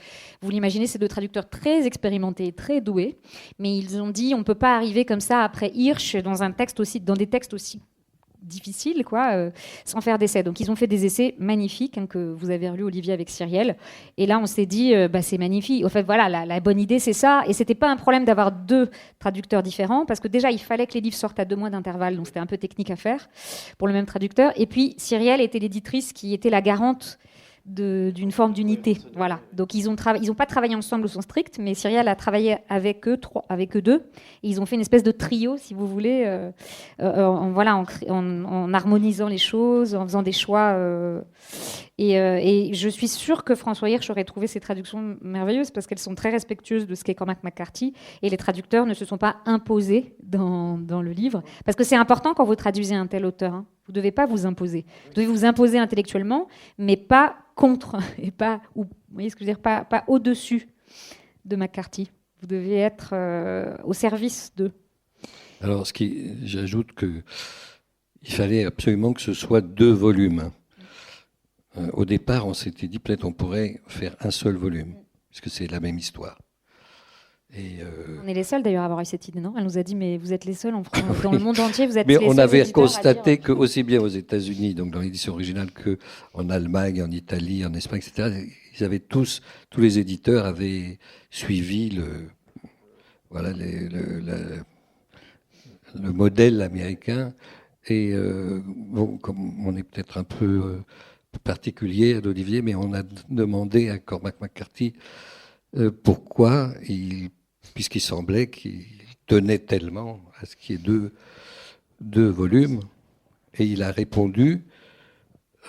vous l'imaginez, c'est 2 traducteurs très expérimentés, très doués. Mais ils ont dit, on ne peut pas arriver comme ça après Hirsch dans des textes aussi difficile, sans faire d'essais. Donc ils ont fait des essais magnifiques, que vous avez relus, Olivier, avec Cyrielle. Et là, on s'est dit, c'est magnifique. En fait, voilà, la bonne idée, c'est ça. Et c'était pas un problème d'avoir 2 traducteurs différents, parce que déjà, il fallait que les livres sortent à 2 mois d'intervalle, donc c'était un peu technique à faire pour le même traducteur. Et puis, Cyrielle était l'éditrice qui était la garante d'une forme d'unité. Voilà. Donc ils ont pas travaillé ensemble au sens strict, mais Cyrielle a travaillé avec eux 2, et ils ont fait une espèce de trio, si vous voulez, en harmonisant les choses, en faisant des choix. Et je suis sûre que François Hirsch aurait trouvé ces traductions merveilleuses, parce qu'elles sont très respectueuses de ce qu'est Cormac McCarthy, et les traducteurs ne se sont pas imposés dans le livre, parce que c'est important quand vous traduisez un tel auteur. Vous ne devez pas vous imposer. Vous devez vous imposer intellectuellement, mais pas contre, et pas, vous voyez ce que je veux dire, pas au-dessus de McCarthy. Vous devez être au service d'eux. Alors, j'ajoute qu'il fallait absolument que ce soit 2 volumes. Au départ, on s'était dit peut-être on pourrait faire un seul volume, puisque c'est la même histoire. On est les seuls d'ailleurs à avoir eu cette idée, non ? Elle nous a dit, mais vous êtes les seuls en France, dans le monde entier, vous êtes les seuls. Mais on avait constaté que aussi bien aux États-Unis, donc dans l'édition originale, qu'en Allemagne, en Italie, en Espagne, etc., ils avaient tous les éditeurs avaient suivi le modèle américain. Et comme on est peut-être un peu particulier à l'Olivier, mais on a demandé à Cormac McCarthy pourquoi puisqu'il semblait tenait tellement à ce qu'il y ait deux volumes. Et il a répondu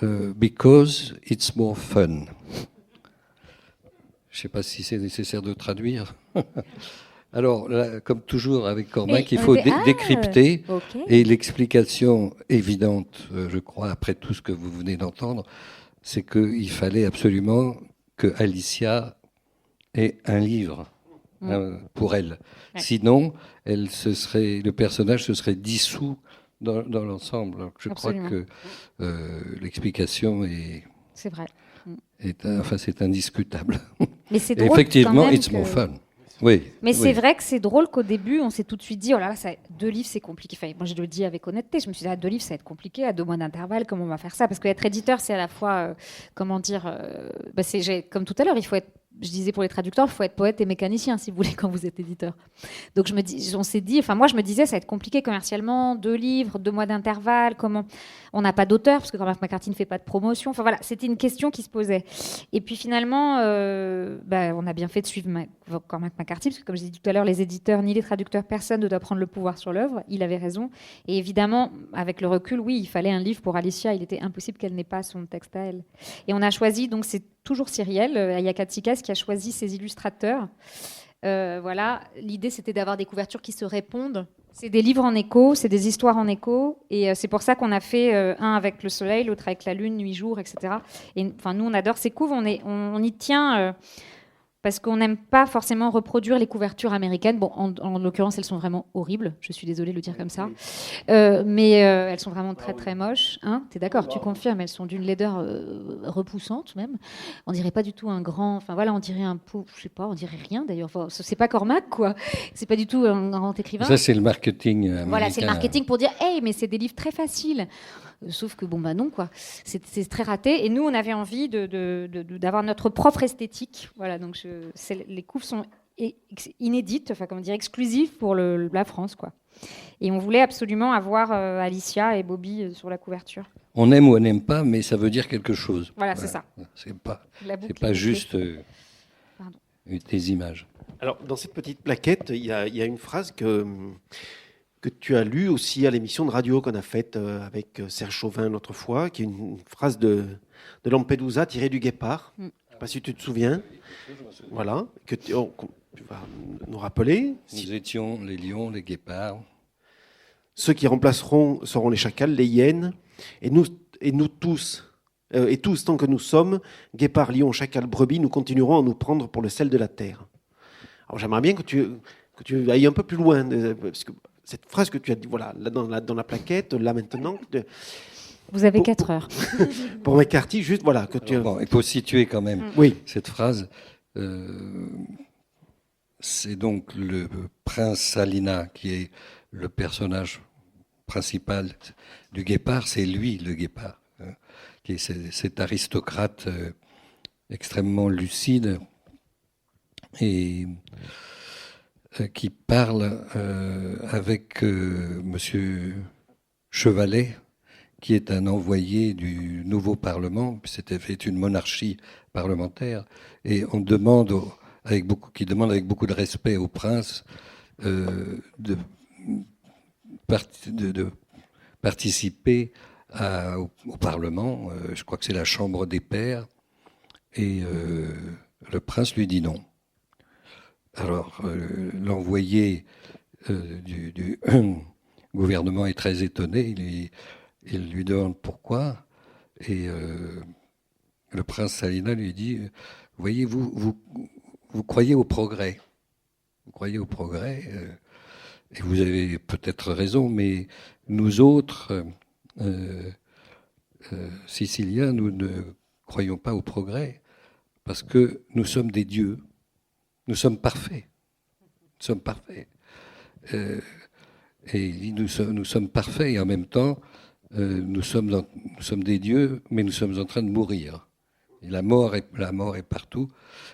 because it's more fun. Je ne sais pas si c'est nécessaire de traduire. Alors, là, comme toujours avec Cormac, il faut décrypter. Okay. Et l'explication évidente, je crois, après tout ce que vous venez d'entendre, c'est qu'il fallait absolument que Alicia ait un livre pour elle. Ouais. Sinon, le personnage se serait dissous dans l'ensemble. Donc, je absolument. Crois que l'explication est... C'est vrai. C'est indiscutable. Mais c'est drôle. Effectivement, it's more fun. Oui. Mais c'est vrai que c'est drôle qu'au début, on s'est tout de suite dit, oh là là, 2 livres, c'est compliqué. Enfin, moi, je le dis avec honnêteté. Je me suis dit, 2 livres, ça va être compliqué, à 2 mois d'intervalle, comment on va faire ça? Parce qu'être éditeur, c'est à la fois, comme tout à l'heure, je disais pour les traducteurs, il faut être poète et mécanicien, si vous voulez, quand vous êtes éditeur. Donc, moi, je me disais, ça va être compliqué commercialement, 2 livres, 2 mois d'intervalle, comment... On n'a pas d'auteur, parce que Cormac McCarthy ne fait pas de promotion. Enfin, voilà, c'était une question qui se posait. Et puis, finalement, on a bien fait de suivre Cormac McCarthy, parce que, comme je disais tout à l'heure, les éditeurs ni les traducteurs, personne ne doit prendre le pouvoir sur l'œuvre. Il avait raison. Et évidemment, avec le recul, oui, il fallait un livre pour Alicia. Il était impossible qu'elle n'ait pas son texte à elle. Et on a choisi, donc c'est toujours Cyrielle Ayakatsikas qui a choisi ses illustrateurs. Voilà, l'idée c'était d'avoir des couvertures qui se répondent. C'est des livres en écho, c'est des histoires en écho, et c'est pour ça qu'on a fait un avec le soleil, l'autre avec la lune, nuit, jour, etc. Et enfin, nous on adore ces couves, on y tient parce qu'on n'aime pas forcément reproduire les couvertures américaines. Bon, en l'occurrence, elles sont vraiment horribles. Je suis désolée de le dire comme ça, mais elles sont vraiment très très moches. Hein, t'es d'accord? Tu confirmes? Elles sont d'une laideur repoussante même. On dirait pas du tout un grand. Enfin voilà, on dirait un pot. Je sais pas, on dirait rien d'ailleurs. Enfin, c'est pas Cormac quoi. C'est pas du tout un grand écrivain. Ça c'est le marketing américain. Voilà, c'est le marketing pour dire hey, mais c'est des livres très faciles. Sauf que non quoi, c'est très raté. Et nous, on avait envie d'avoir notre propre esthétique. Voilà, donc les couves sont inédites, enfin comment dire, exclusives pour la France quoi. Et on voulait absolument avoir Alicia et Bobby sur la couverture. On aime ou on n'aime pas, mais ça veut dire quelque chose. Voilà, c'est ça. C'est pas juste des images. Alors, dans cette petite plaquette, il y a une phrase que tu as lue aussi à l'émission de radio qu'on a faite avec Serge Chauvin l'autre fois, qui est une phrase de Lampedusa tirée du Guépard. Je ne sais pas si tu te souviens. Voilà, que tu vas nous rappeler. Nous étions les lions, les guépards. Ceux qui remplaceront seront les chacals, les hyènes, et nous tous, et tous tant que nous sommes, guépards, lions, chacals, brebis, nous continuerons à nous prendre pour le sel de la terre. Alors j'aimerais bien que tu ailles un peu plus loin, parce que cette phrase que tu as dit, voilà, là dans la plaquette, là maintenant. Vous avez 4 heures. Pour McCarthy, juste voilà que tu. Bon, il faut situer quand même cette phrase. C'est donc le prince Salina qui est le personnage principal du Guépard. C'est lui le Guépard, qui est cet aristocrate extrêmement lucide et qui parle avec Monsieur Chevalet, qui est un envoyé du nouveau Parlement. C'était fait une monarchie parlementaire, et on demande avec beaucoup de respect au prince de participer au Parlement. Je crois que c'est la Chambre des Pairs, et le prince lui dit non. Alors, l'envoyé du gouvernement est très étonné. Il lui demande pourquoi. Et le prince Salina lui dit, voyez, vous croyez au progrès. Vous croyez au progrès. Et vous avez peut-être raison, mais nous autres, Siciliens, nous ne croyons pas au progrès parce que nous sommes des dieux. Nous sommes parfaits. Nous sommes parfaits. Et nous sommes parfaits, et en même temps, nous sommes des dieux, mais nous sommes en train de mourir. Et la mort est partout.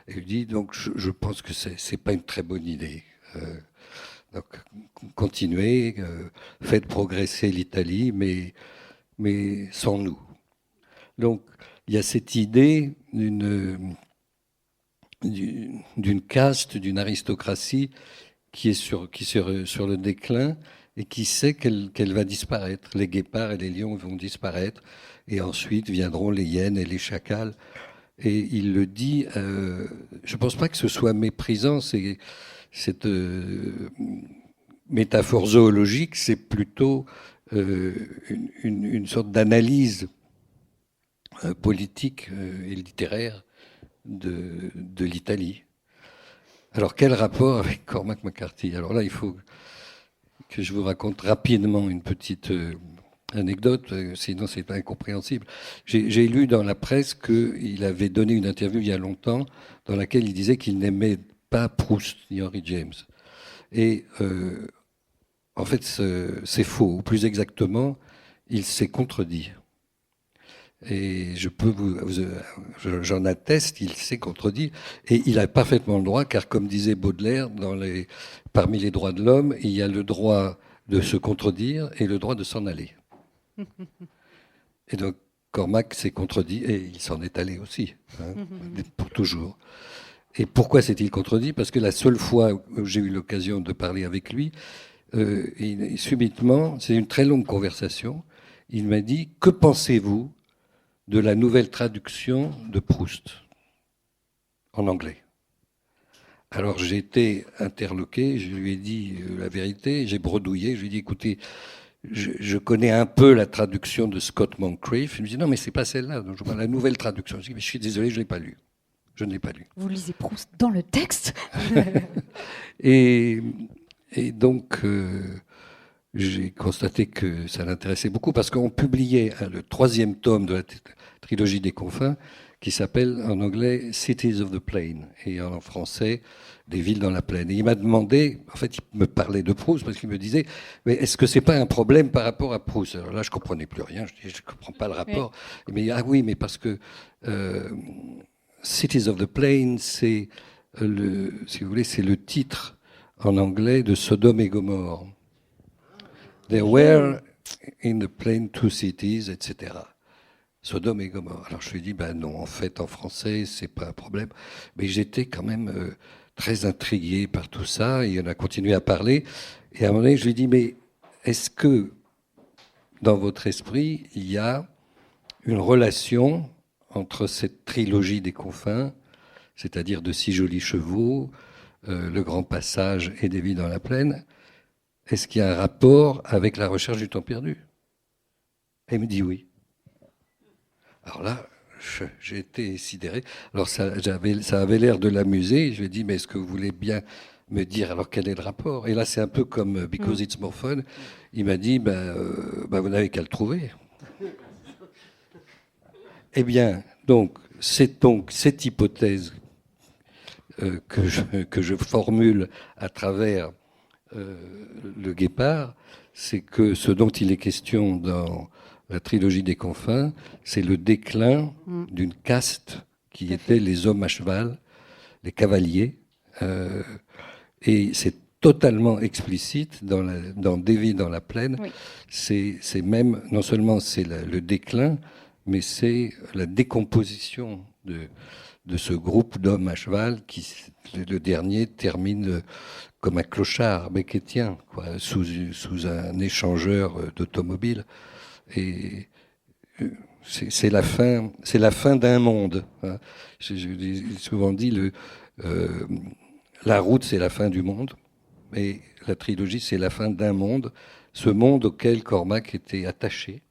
Et il dit, donc, je pense que c'est pas une très bonne idée. Donc, continuez, faites progresser l'Italie, mais sans nous. Donc, il y a cette idée d'une caste, d'une aristocratie qui est sur le déclin et qui sait qu'elle va disparaître. Les guépards et les lions vont disparaître, et ensuite viendront les hyènes et les chacals. Et il le dit, je ne pense pas que ce soit méprisant, cette métaphore zoologique, c'est plutôt une sorte d'analyse politique et littéraire de l'Italie. Alors, quel rapport avec Cormac McCarthy? Alors là, il faut que je vous raconte rapidement une petite anecdote, sinon c'est incompréhensible. J'ai lu dans la presse qu'il avait donné une interview il y a longtemps dans laquelle il disait qu'il n'aimait pas Proust ni Henry James. Et en fait, c'est faux. Ou plus exactement, il s'est contredit. Et j'en atteste, il s'est contredit. Et il a parfaitement le droit, car comme disait Baudelaire, parmi les droits de l'homme, il y a le droit de se contredire et le droit de s'en aller. Et donc, Cormac s'est contredit, et il s'en est allé aussi, pour toujours. Et pourquoi s'est-il contredit? Parce que la seule fois où j'ai eu l'occasion de parler avec lui, subitement, c'est une très longue conversation, il m'a dit « Que pensez-vous de la nouvelle traduction de Proust en anglais ?» Alors j'ai été interloqué, je lui ai dit la vérité, j'ai bredouillé, je lui ai dit « Écoutez, je connais un peu la traduction de Scott Moncrief. » Il me dit « Non, mais c'est pas celle-là, je vois la nouvelle traduction. » Je dis « Mais je suis désolé, je l'ai pas lu. Je ne l'ai pas lu. » Vous lisez Proust dans le texte? Et donc, j'ai constaté que ça l'intéressait beaucoup, parce qu'on publiait le 3e tome de la trilogie des confins, qui s'appelle en anglais Cities of the Plain, et en français Des villes dans la plaine. Et il m'a demandé, en fait, il me parlait de Proust, parce qu'il me disait, mais est-ce que c'est pas un problème par rapport à Proust? Alors là, je comprenais plus rien, je dis, je comprends pas le rapport. Oui. Mais ah oui, mais parce que Cities of the Plain, c'est si vous voulez, c'est le titre en anglais de Sodome et Gomorrhe. There were in the plain 2 cities, etc. Sodome et Gomorrhe. Alors je lui ai dit, ben non, en fait, en français, c'est pas un problème. Mais j'étais quand même très intrigué par tout ça, et on a continué à parler. Et à un moment donné, je lui ai dit, mais est-ce que dans votre esprit, il y a une relation entre cette trilogie des confins, c'est-à-dire de 6 jolis chevaux, le grand passage et Des villes dans la plaine, est-ce qu'il y a un rapport avec la recherche du temps perdu? Et il me dit oui. Alors là, j'ai été sidéré. Alors ça avait l'air de l'amuser. Je lui ai dit, mais est-ce que vous voulez bien me dire alors quel est le rapport? Et là, c'est un peu comme Because It's More Fun. Il m'a dit, vous n'avez qu'à le trouver. Eh bien, c'est cette hypothèse que je formule à travers le guépard, c'est que ce dont il est question dans la trilogie des confins, c'est le déclin d'une caste qui était les hommes à cheval, les cavaliers, et c'est totalement explicite dans Des villes dans la plaine. Oui. C'est même, non seulement c'est le déclin, mais c'est la décomposition de ce groupe d'hommes à cheval qui, le dernier, termine comme un clochard becquetien, quoi, sous un échangeur d'automobiles. Et c'est la fin d'un monde. Hein. J'ai souvent dit, la route, c'est la fin du monde, et la trilogie, c'est la fin d'un monde, ce monde auquel Cormac était attaché.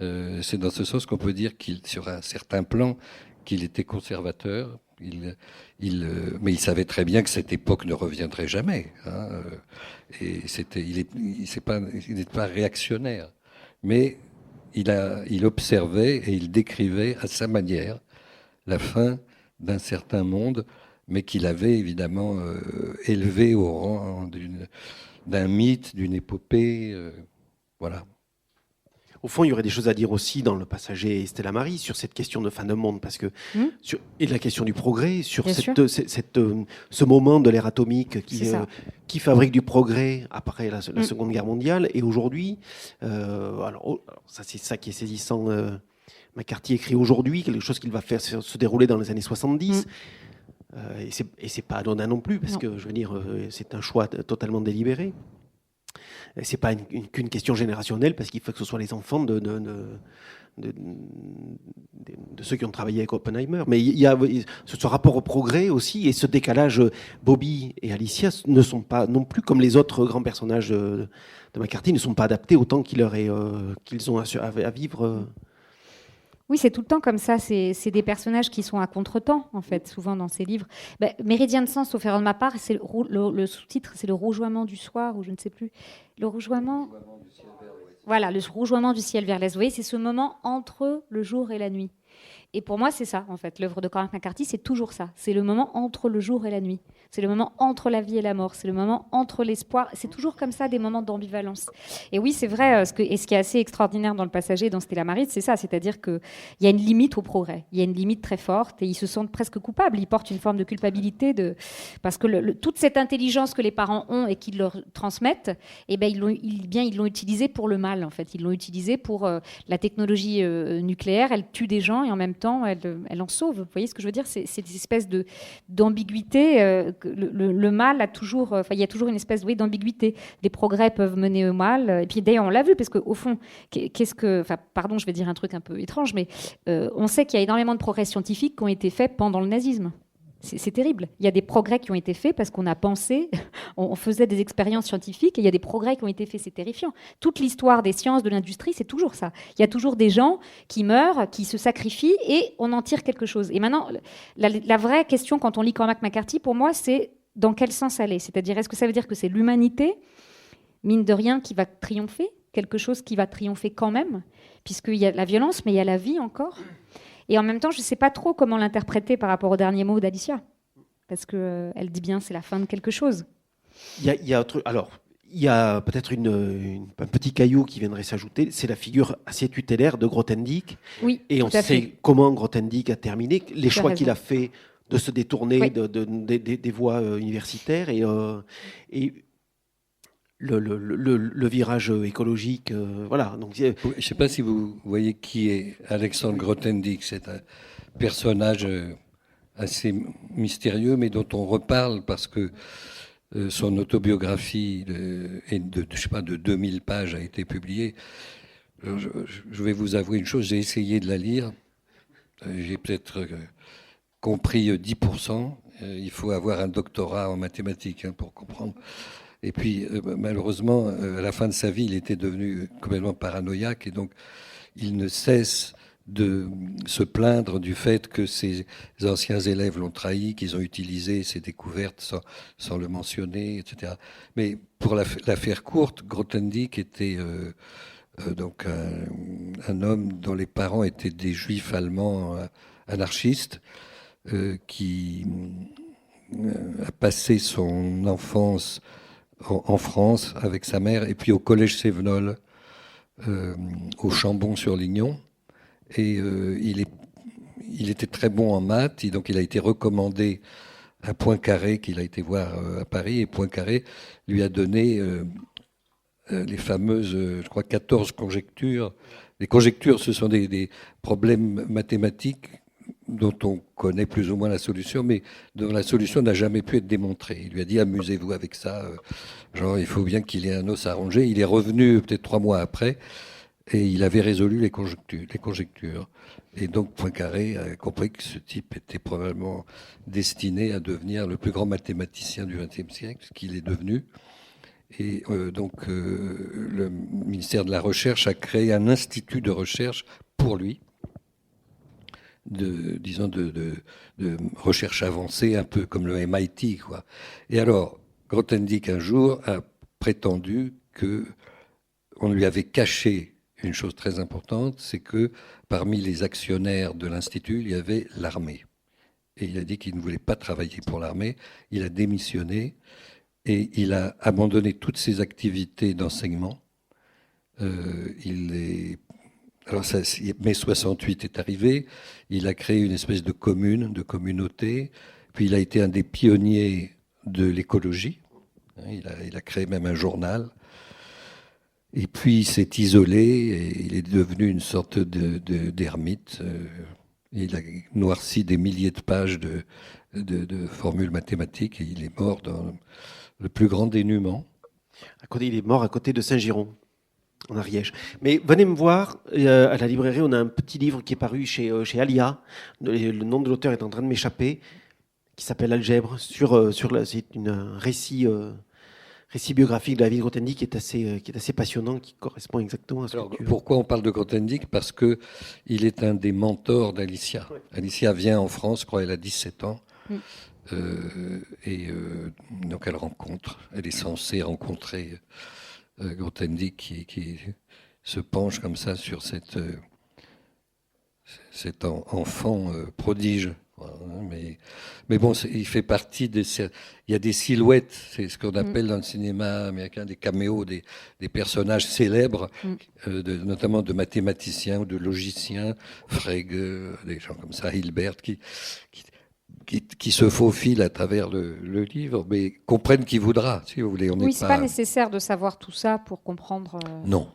C'est dans ce sens qu'on peut dire sur un certain plan, qu'il était conservateur, mais il savait très bien que cette époque ne reviendrait jamais. Hein, et il n'était pas réactionnaire, mais il observait et il décrivait à sa manière la fin d'un certain monde, mais qu'il avait évidemment élevé au rang d'un mythe, d'une épopée. Voilà. Au fond, il y aurait des choses à dire aussi dans Le Passager et Stella Maris sur cette question de fin de monde, parce que et la question du progrès, sur ce moment de l'ère atomique qui fabrique du progrès après la Seconde Guerre mondiale. Et aujourd'hui, ça c'est ça qui est saisissant. McCarthy écrit aujourd'hui quelque chose qu'il va faire se dérouler dans les années 70. Et c'est pas anodin non plus, parce que je veux dire, c'est un choix totalement délibéré. C'est pas qu'une question générationnelle, parce qu'il faut que ce soit les enfants de ceux qui ont travaillé avec Oppenheimer. Mais il y a ce rapport au progrès aussi, et ce décalage. Bobby et Alicia ne sont pas non plus, comme les autres grands personnages de McCarthy, ne sont pas adaptés autant qu'ils ont à vivre. Oui, c'est tout le temps comme ça. C'est des personnages qui sont à contre-temps, en fait, souvent dans ces livres. Méridien de sens, sauf erreur de ma part, c'est le sous-titre, c'est le rougeoiement du soir, ou je ne sais plus. Le rougeoiement du ciel vers l'ouest. Voilà, le rougeoiement du ciel vers l'est. Vous voyez, c'est ce moment entre le jour et la nuit. Et pour moi, c'est ça, en fait. L'œuvre de Cormac McCarthy, c'est toujours ça. C'est le moment entre le jour et la nuit. C'est le moment entre la vie et la mort. C'est le moment entre l'espoir. C'est toujours comme ça, des moments d'ambivalence. Et oui, c'est vrai. Ce qui est assez extraordinaire dans Le Passager et dans Stella Maris, c'est ça. C'est-à-dire qu'il y a une limite au progrès. Il y a une limite très forte et ils se sentent presque coupables. Ils portent une forme de culpabilité parce que toute cette intelligence que les parents ont et qu'ils leur transmettent, eh ben, ils l'ont utilisée pour le mal, en fait. Ils l'ont utilisée pour la technologie nucléaire. Elle tue des gens et en même temps, elle en sauve. Vous voyez ce que je veux dire ? C'est des espèces d'ambiguïté. Le mal a toujours, il y a toujours une espèce d'ambiguïté. Les progrès peuvent mener au mal. Et puis d'ailleurs, on l'a vu, parce qu'au fond, pardon, je vais dire un truc un peu étrange, mais on sait qu'il y a énormément de progrès scientifiques qui ont été faits pendant le nazisme. C'est terrible. Il y a des progrès qui ont été faits parce qu'on a pensé, on faisait des expériences scientifiques et il y a des progrès qui ont été faits. C'est terrifiant. Toute l'histoire des sciences, de l'industrie, c'est toujours ça. Il y a toujours des gens qui meurent, qui se sacrifient et on en tire quelque chose. Et maintenant, la vraie question quand on lit Cormac McCarthy, pour moi, c'est dans quel sens aller ? C'est-à-dire, est-ce que ça veut dire que c'est l'humanité, mine de rien, qui va triompher ? Quelque chose qui va triompher quand même ? Puisqu'il y a la violence, mais il y a la vie encore. Et en même temps, je ne sais pas trop comment l'interpréter par rapport au dernier mot d'Alicia. Parce qu'elle dit bien c'est la fin de quelque chose. Il y a peut-être un petit caillou qui viendrait s'ajouter, c'est la figure assez tutélaire de Grothendieck. Oui, et on sait comment Grothendieck a terminé, les choix qu'il a fait de se détourner des voies universitaires et le virage écologique, voilà. Donc, je ne sais pas si vous voyez qui est Alexandre Grothendieck. C'est un personnage assez mystérieux, mais dont on reparle parce que son autobiographie de 2000 pages a été publiée. Je vais vous avouer une chose, j'ai essayé de la lire. J'ai peut-être compris 10%. Il faut avoir un doctorat en mathématiques pour comprendre. Et puis, malheureusement, à la fin de sa vie, il était devenu complètement paranoïaque. Et donc, il ne cesse de se plaindre du fait que ses anciens élèves l'ont trahi, qu'ils ont utilisé ses découvertes sans le mentionner, etc. Mais pour la faire courte, Grothendieck était donc un homme dont les parents étaient des juifs allemands anarchistes qui a passé son enfance en France avec sa mère et puis au collège Sévenol au Chambon-sur-Lignon. Et il était très bon en maths, et donc il a été recommandé à Poincaré, qu'il a été voir à Paris, et Poincaré lui a donné les fameuses, je crois, 14 conjectures. Les conjectures, ce sont des problèmes mathématiques dont on connaît plus ou moins la solution, mais dont la solution n'a jamais pu être démontrée. Il lui a dit, amusez-vous avec ça, genre il faut bien qu'il ait un os à ronger. Il est revenu peut-être 3 mois après, et il avait résolu les conjectures. Et donc Poincaré a compris que ce type était probablement destiné à devenir le plus grand mathématicien du XXe siècle, ce qu'il est devenu. Et donc le ministère de la Recherche a créé un institut de recherche pour lui, de recherche avancée, un peu comme le MIT, quoi. Et alors, Grothendieck, un jour, a prétendu qu'on lui avait caché une chose très importante, c'est que parmi les actionnaires de l'Institut, il y avait l'armée. Et il a dit qu'il ne voulait pas travailler pour l'armée. Il a démissionné et il a abandonné toutes ses activités d'enseignement. Alors, mai 68 est arrivé. Il a créé une espèce de commune, de communauté. Puis il a été un des pionniers de l'écologie. Il a créé même un journal. Et puis il s'est isolé et il est devenu une sorte d'ermite. Il a noirci des milliers de pages de formules mathématiques et il est mort dans le plus grand dénuement. Il est mort à côté de Saint-Giron, en Ariège. Mais venez me voir, à la librairie, on a un petit livre qui est paru chez Alia. Le nom de l'auteur est en train de m'échapper, qui s'appelle Algèbre, c'est un récit biographique de la vie de Grothendieck qui est assez passionnant, qui correspond exactement à ce que tu... Pourquoi on parle de Grothendieck ? Parce qu'il est un des mentors d'Alicia. Ouais. Alicia vient en France, je crois, elle a 17 ans. Donc elle est censée rencontrer Grothendieck qui se penche comme ça sur cet enfant prodige. Mais bon, il fait partie il y a des silhouettes, c'est ce qu'on appelle dans le cinéma américain des caméos, des personnages célèbres, notamment de mathématiciens ou de logiciens, Frege, des gens comme ça, Hilbert, qui se faufilent à travers le livre, mais comprennent qui voudra, si vous voulez. C'est pas nécessaire de savoir tout ça pour comprendre. Non.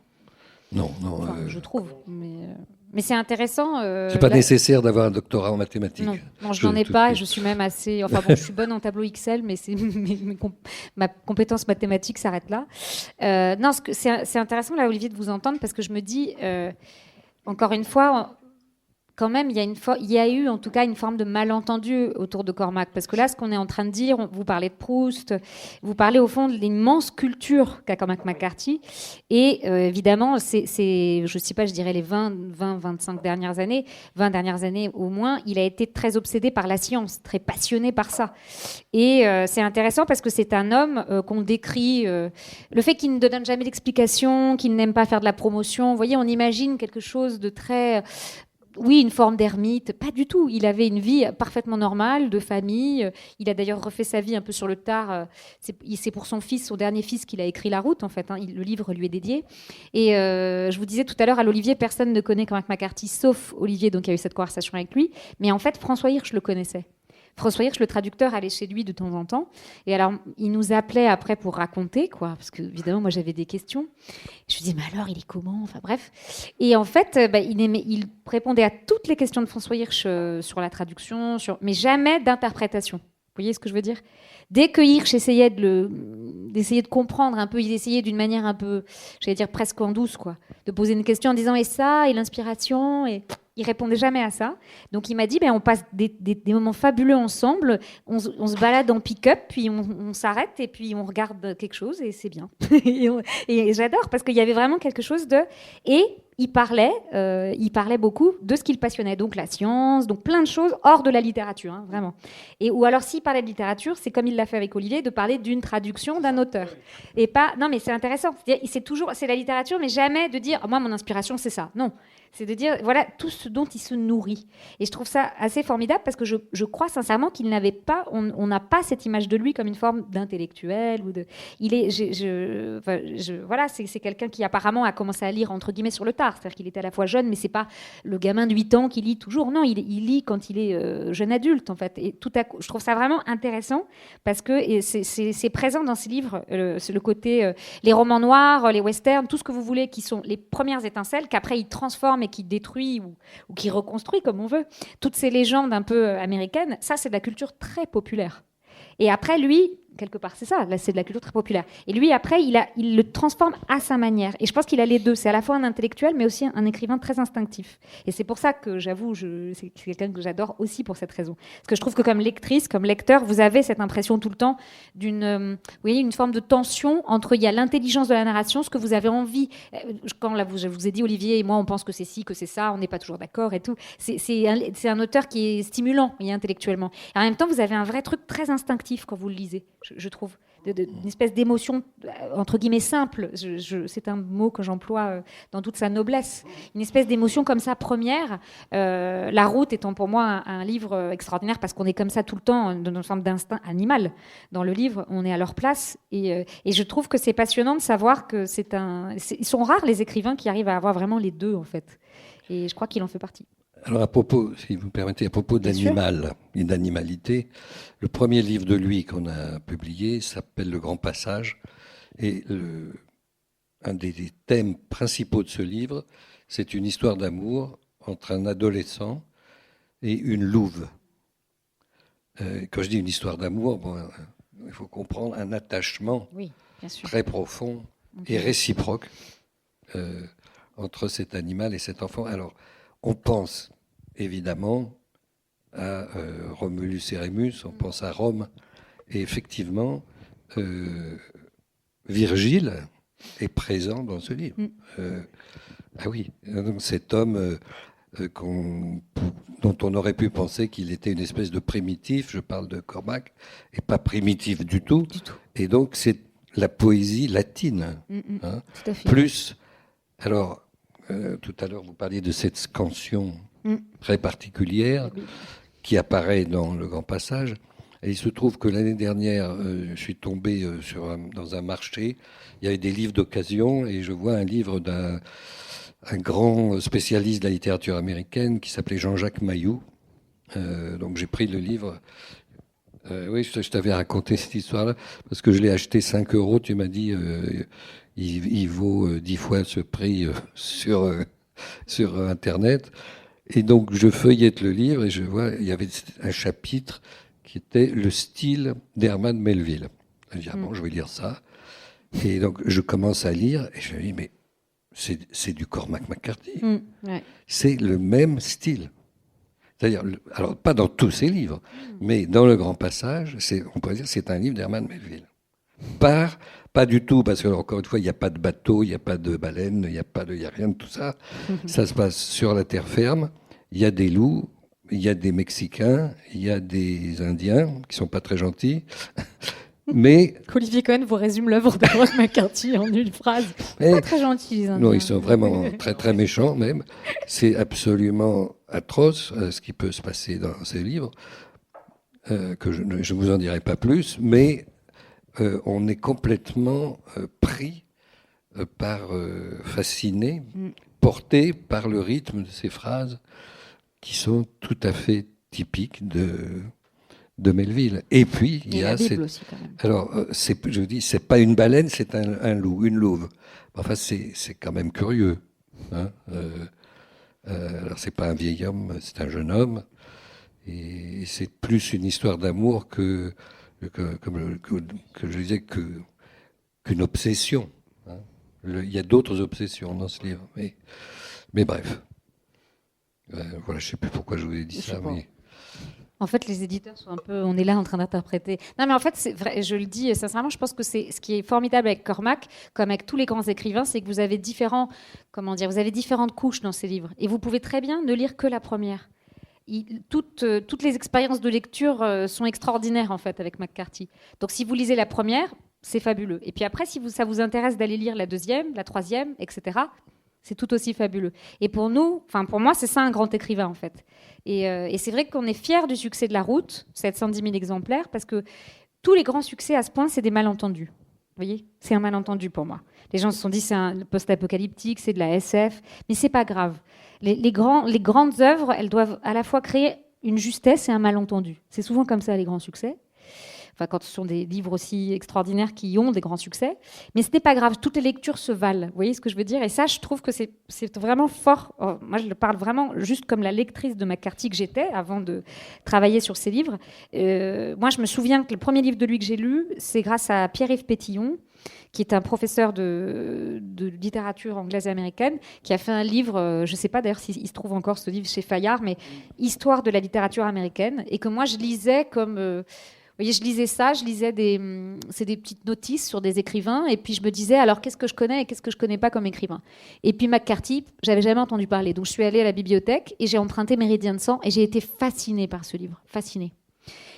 Je trouve, mais c'est intéressant. C'est pas nécessaire d'avoir un doctorat en mathématiques. Non, je n'en ai pas. Et je suis même assez. Enfin bon, je suis bonne en tableau Excel, mais ma compétence mathématique s'arrête là. Non, c'est intéressant là, Olivier, de vous entendre parce que je me dis, encore une fois. Quand même, il y a eu en tout cas une forme de malentendu autour de Cormac. Parce que là, ce qu'on est en train de dire, vous parlez de Proust, vous parlez au fond de l'immense culture qu'a Cormac McCarthy. Et évidemment, je ne sais pas, je dirais les 20 dernières années au moins, il a été très obsédé par la science, très passionné par ça. Et c'est intéressant parce que c'est un homme qu'on décrit, le fait qu'il ne donne jamais d'explication, qu'il n'aime pas faire de la promotion. Vous voyez, on imagine quelque chose de très... Oui, une forme d'ermite, pas du tout. Il avait une vie parfaitement normale, de famille. Il a d'ailleurs refait sa vie un peu sur le tard. C'est pour son fils, son dernier fils, qu'il a écrit La Route, en fait. Le livre lui est dédié. Et je vous disais tout à l'heure, à l'Olivier, personne ne connaît Cormac McCarthy, sauf Olivier, donc il y a eu cette conversation avec lui. Mais en fait, François Hirsch le connaissait. François Hirsch, le traducteur, allait chez lui de temps en temps. Et alors, il nous appelait après pour raconter, quoi, parce que, évidemment, moi, j'avais des questions. Je lui disais, mais alors, il est comment ? Enfin, bref. Et en fait, il répondait à toutes les questions de François Hirsch sur la traduction, mais jamais d'interprétation. Vous voyez ce que je veux dire ? Dès que Hirsch essayait d'essayer de comprendre un peu, il essayait d'une manière un peu, j'allais dire presque en douce, quoi, de poser une question en disant, et ça, et l'inspiration, et... Il répondait jamais à ça. Donc il m'a dit, on passe des moments fabuleux ensemble. On se balade en pick-up, puis on s'arrête et puis on regarde quelque chose et c'est bien. et j'adore parce qu'il y avait vraiment quelque chose de... Et il parlait beaucoup de ce qu'il passionnait. Donc la science, donc plein de choses hors de la littérature, hein, vraiment. Ou alors s'il parlait de littérature, c'est comme il l'a fait avec Olivier, de parler d'une traduction d'un auteur. Et pas... Non mais c'est intéressant. C'est la littérature, mais jamais de dire, moi mon inspiration c'est ça. Non. C'est de dire, voilà, tout ce dont il se nourrit. Et je trouve ça assez formidable parce que je crois sincèrement qu'il n'avait pas, on n'a pas cette image de lui comme une forme d'intellectuel. Voilà, c'est quelqu'un qui apparemment a commencé à lire entre guillemets sur le tard. C'est-à-dire qu'il était à la fois jeune, mais c'est pas le gamin de 8 ans qui lit toujours. Non, il lit quand il est jeune adulte, en fait. Et tout à coup, je trouve ça vraiment intéressant parce que c'est présent dans ses livres, c'est le côté, les romans noirs, les westerns, tout ce que vous voulez, qui sont les premières étincelles qu'après il transforme et qui détruit ou qui reconstruit, comme on veut. Toutes ces légendes un peu américaines, ça, c'est de la culture très populaire. Et après, lui, quelque part, c'est ça, là, c'est de la culture très populaire. Et lui, après, il le transforme à sa manière. Et je pense qu'il a les deux. C'est à la fois un intellectuel, mais aussi un écrivain très instinctif. Et c'est pour ça que, j'avoue, c'est quelqu'un que j'adore aussi pour cette raison. Parce que je trouve que comme lectrice, comme lecteur, vous avez cette impression tout le temps d'une, vous voyez, une forme de tension entre, il y a l'intelligence de la narration, ce que vous avez envie. Quand là, je vous ai dit, Olivier et moi, on pense que c'est ci, que c'est ça, on n'est pas toujours d'accord et tout. C'est un auteur qui est stimulant, intellectuellement. Et en même temps, vous avez un vrai truc très instinctif quand vous le lisez. Je trouve, une espèce d'émotion, entre guillemets, simple. C'est un mot que j'emploie dans toute sa noblesse. Une espèce d'émotion comme ça, première. La Route étant pour moi un livre extraordinaire parce qu'on est comme ça tout le temps, dans une forme d'instinct animal. Dans le livre, on est à leur place. Et je trouve que c'est passionnant de savoir que ils sont rares, les écrivains, qui arrivent à avoir vraiment les deux, en fait. Et je crois qu'il en fait partie. Alors, à propos, si vous me permettez, à propos d'animal et d'animalité, le premier livre de lui qu'on a publié s'appelle Le Grand Passage. Et un des thèmes principaux de ce livre, c'est une histoire d'amour entre un adolescent et une louve. Quand je dis une histoire d'amour, il faut comprendre un attachement très profond et réciproque entre cet animal et cet enfant. Alors, on pense évidemment à Romulus et Rémus, on pense à Rome, et effectivement, Virgile est présent dans ce livre. Ah oui, donc cet homme dont on aurait pu penser qu'il était une espèce de primitif, je parle de Cormac, et pas primitif du tout. Et donc c'est la poésie latine. Hein, tout à fait. Plus, alors, tout à l'heure vous parliez de cette scansion très particulière qui apparaît dans Le Grand Passage. Et il se trouve que l'année dernière, je suis tombé dans un marché, il y avait des livres d'occasion, et je vois un livre d'un grand spécialiste de la littérature américaine qui s'appelait Jean-Jacques Mayou. Donc j'ai pris le livre. Oui, je t'avais raconté cette histoire-là, parce que je l'ai acheté 5 €. Tu m'as dit, il vaut 10 fois ce prix sur Internet. Et donc je feuillette le livre et je vois, il y avait un chapitre qui était le style d'Herman Melville. Je dis, bon, je vais lire ça. Et donc, je commence à lire et je me dis, mais c'est du Cormac McCarthy. C'est le même style. C'est-à-dire, alors pas dans tous ses livres, mais dans Le Grand Passage, on pourrait dire que c'est un livre d'Herman Melville. Pas du tout, parce que, encore une fois, il n'y a pas de bateau, il n'y a pas de baleine, il n'y a rien de tout ça. Ça se passe sur la terre ferme, il y a des loups, il y a des Mexicains, il y a des Indiens qui ne sont pas très gentils. Mais Olivier Cohen vous résume l'œuvre de Cormac McCarthy en une phrase. Pas très gentils, les Indiens. Non, ils sont vraiment très très méchants même. C'est absolument atroce ce qui peut se passer dans ces livres, que je ne vous en dirai pas plus, mais on est complètement pris fasciné, porté par le rythme de ces phrases qui sont tout à fait typiques de Melville. Et puis, il y a Bible aussi, quand même. Alors, je dis, c'est pas une baleine, c'est un loup, une louve. Enfin, c'est quand même curieux. Hein, alors, c'est pas un vieil homme, c'est un jeune homme. Et c'est plus une histoire d'amour que je disais, qu'une obsession. Hein. Il y a d'autres obsessions dans ce livre. Mais bref. Voilà, je ne sais plus pourquoi je vous ai dit ça. Mais... En fait, les éditeurs sont un peu... On est là en train d'interpréter. Non, mais en fait, c'est vrai, je le dis sincèrement, je pense que c'est ce qui est formidable avec Cormac, comme avec tous les grands écrivains, c'est que vous avez vous avez différentes couches dans ces livres. Et vous pouvez très bien ne lire que la première. Toutes les expériences de lecture sont extraordinaires, en fait, avec McCarthy. Donc, si vous lisez la première, c'est fabuleux. Et puis après, si ça vous intéresse d'aller lire la deuxième, la troisième, etc., c'est tout aussi fabuleux. Et pour moi, c'est ça un grand écrivain, en fait. Et c'est vrai qu'on est fiers du succès de La Route, 710 000 exemplaires, parce que tous les grands succès à ce point, c'est des malentendus. Vous voyez ? C'est un malentendu pour moi. Les gens se sont dit c'est un post-apocalyptique, c'est de la SF, mais c'est pas grave. Les grandes œuvres, elles doivent à la fois créer une justesse et un malentendu. C'est souvent comme ça, les grands succès. Enfin, quand ce sont des livres aussi extraordinaires qui ont des grands succès. Mais ce n'est pas grave, toutes les lectures se valent. Vous voyez ce que je veux dire ? Et ça, je trouve que c'est vraiment fort. Moi, je le parle vraiment juste comme la lectrice de McCarthy que j'étais avant de travailler sur ces livres. Moi, je me souviens que le premier livre de lui que j'ai lu, c'est grâce à Pierre-Yves Pétillon, qui est un professeur de littérature anglaise et américaine, qui a fait un livre, je ne sais pas d'ailleurs s'il se trouve encore ce livre chez Fayard, mais Histoire de la littérature américaine, et que moi, je lisais comme... Vous voyez, je lisais ça, c'est des petites notices sur des écrivains, et puis je me disais, alors qu'est-ce que je connais et qu'est-ce que je connais pas comme écrivain ? Et puis McCarthy, j'avais jamais entendu parler, donc je suis allée à la bibliothèque et j'ai emprunté Méridien de sang, et j'ai été fascinée par ce livre, fascinée.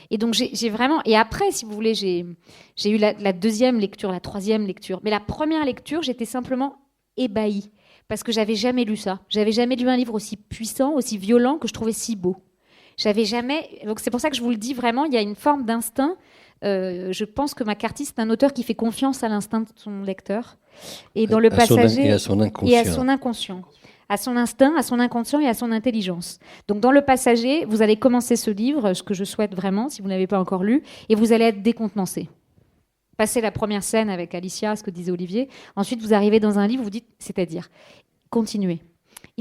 Et donc j'ai vraiment, et après, si vous voulez, j'ai eu la deuxième lecture, la troisième lecture, mais la première lecture, j'étais simplement ébahie, parce que j'avais jamais lu ça, j'avais jamais lu un livre aussi puissant, aussi violent, que je trouvais si beau. J'avais jamais... Donc c'est pour ça que je vous le dis vraiment, il y a une forme d'instinct. Je pense que McCarthy, c'est un auteur qui fait confiance à l'instinct de son lecteur. Et dans Le Passager... Et à son inconscient. Et à son inconscient. À son instinct, à son inconscient et à son intelligence. Donc dans Le Passager, vous allez commencer ce livre, ce que je souhaite vraiment, si vous ne l'avez pas encore lu, et vous allez être décontenancé. Passez la première scène avec Alicia, ce que disait Olivier. Ensuite, vous arrivez dans un livre, vous dites, c'est-à-dire, continuez.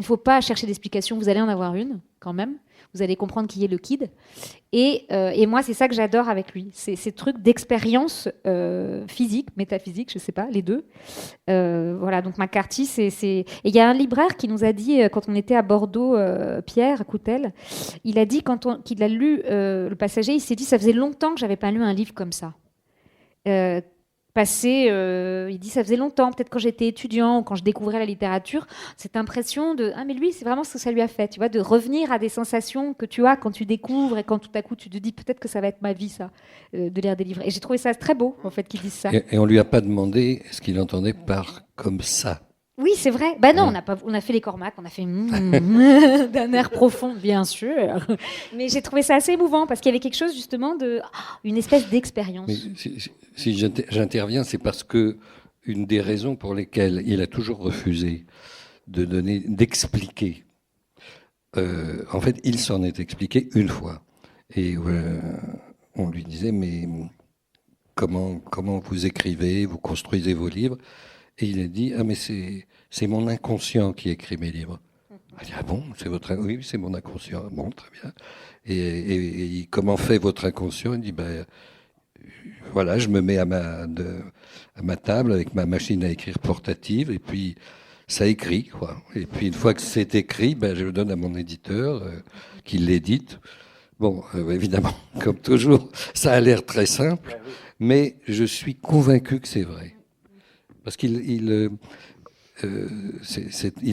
il ne faut pas chercher d'explication, vous allez en avoir une quand même, vous allez comprendre qui est le kid. Et moi, c'est ça que j'adore avec lui, c'est ces trucs d'expérience physique, métaphysique, je ne sais pas, les deux. Voilà, donc McCarthy, Et il y a un libraire qui nous a dit, quand on était à Bordeaux, Pierre Coutel, il a dit, qu'il a lu Le Passager, il s'est dit, ça faisait longtemps que je n'avais pas lu un livre comme ça. Il dit ça faisait longtemps, peut-être quand j'étais étudiant ou quand je découvrais la littérature, cette impression de mais lui c'est vraiment ce que ça lui a fait, tu vois, de revenir à des sensations que tu as quand tu découvres et quand tout à coup tu te dis peut-être que ça va être ma vie ça, de lire des livres. Et j'ai trouvé ça très beau en fait qu'ils disent ça. Et on lui a pas demandé ce qu'il entendait par comme ça. Oui, c'est vrai. Non, on a fait les Cormac, on a fait d'un air profond, bien sûr. Mais j'ai trouvé ça assez émouvant parce qu'il y avait quelque chose justement une espèce d'expérience. Mais si j'interviens, c'est parce que une des raisons pour lesquelles il a toujours refusé d'expliquer. En fait, il s'en est expliqué une fois, et on lui disait mais comment vous écrivez, vous construisez vos livres. Et il a dit mais c'est mon inconscient qui écrit mes livres. Il dit bon, oui, c'est mon inconscient. Bon, très bien. Et comment fait votre inconscient? Il dit voilà, je me mets à ma table avec ma machine à écrire portative et puis ça écrit quoi. Et puis une fois que c'est écrit, je le donne à mon éditeur qui l'édite. Bon, évidemment, comme toujours, ça a l'air très simple, mais je suis convaincu que c'est vrai. Parce qu'il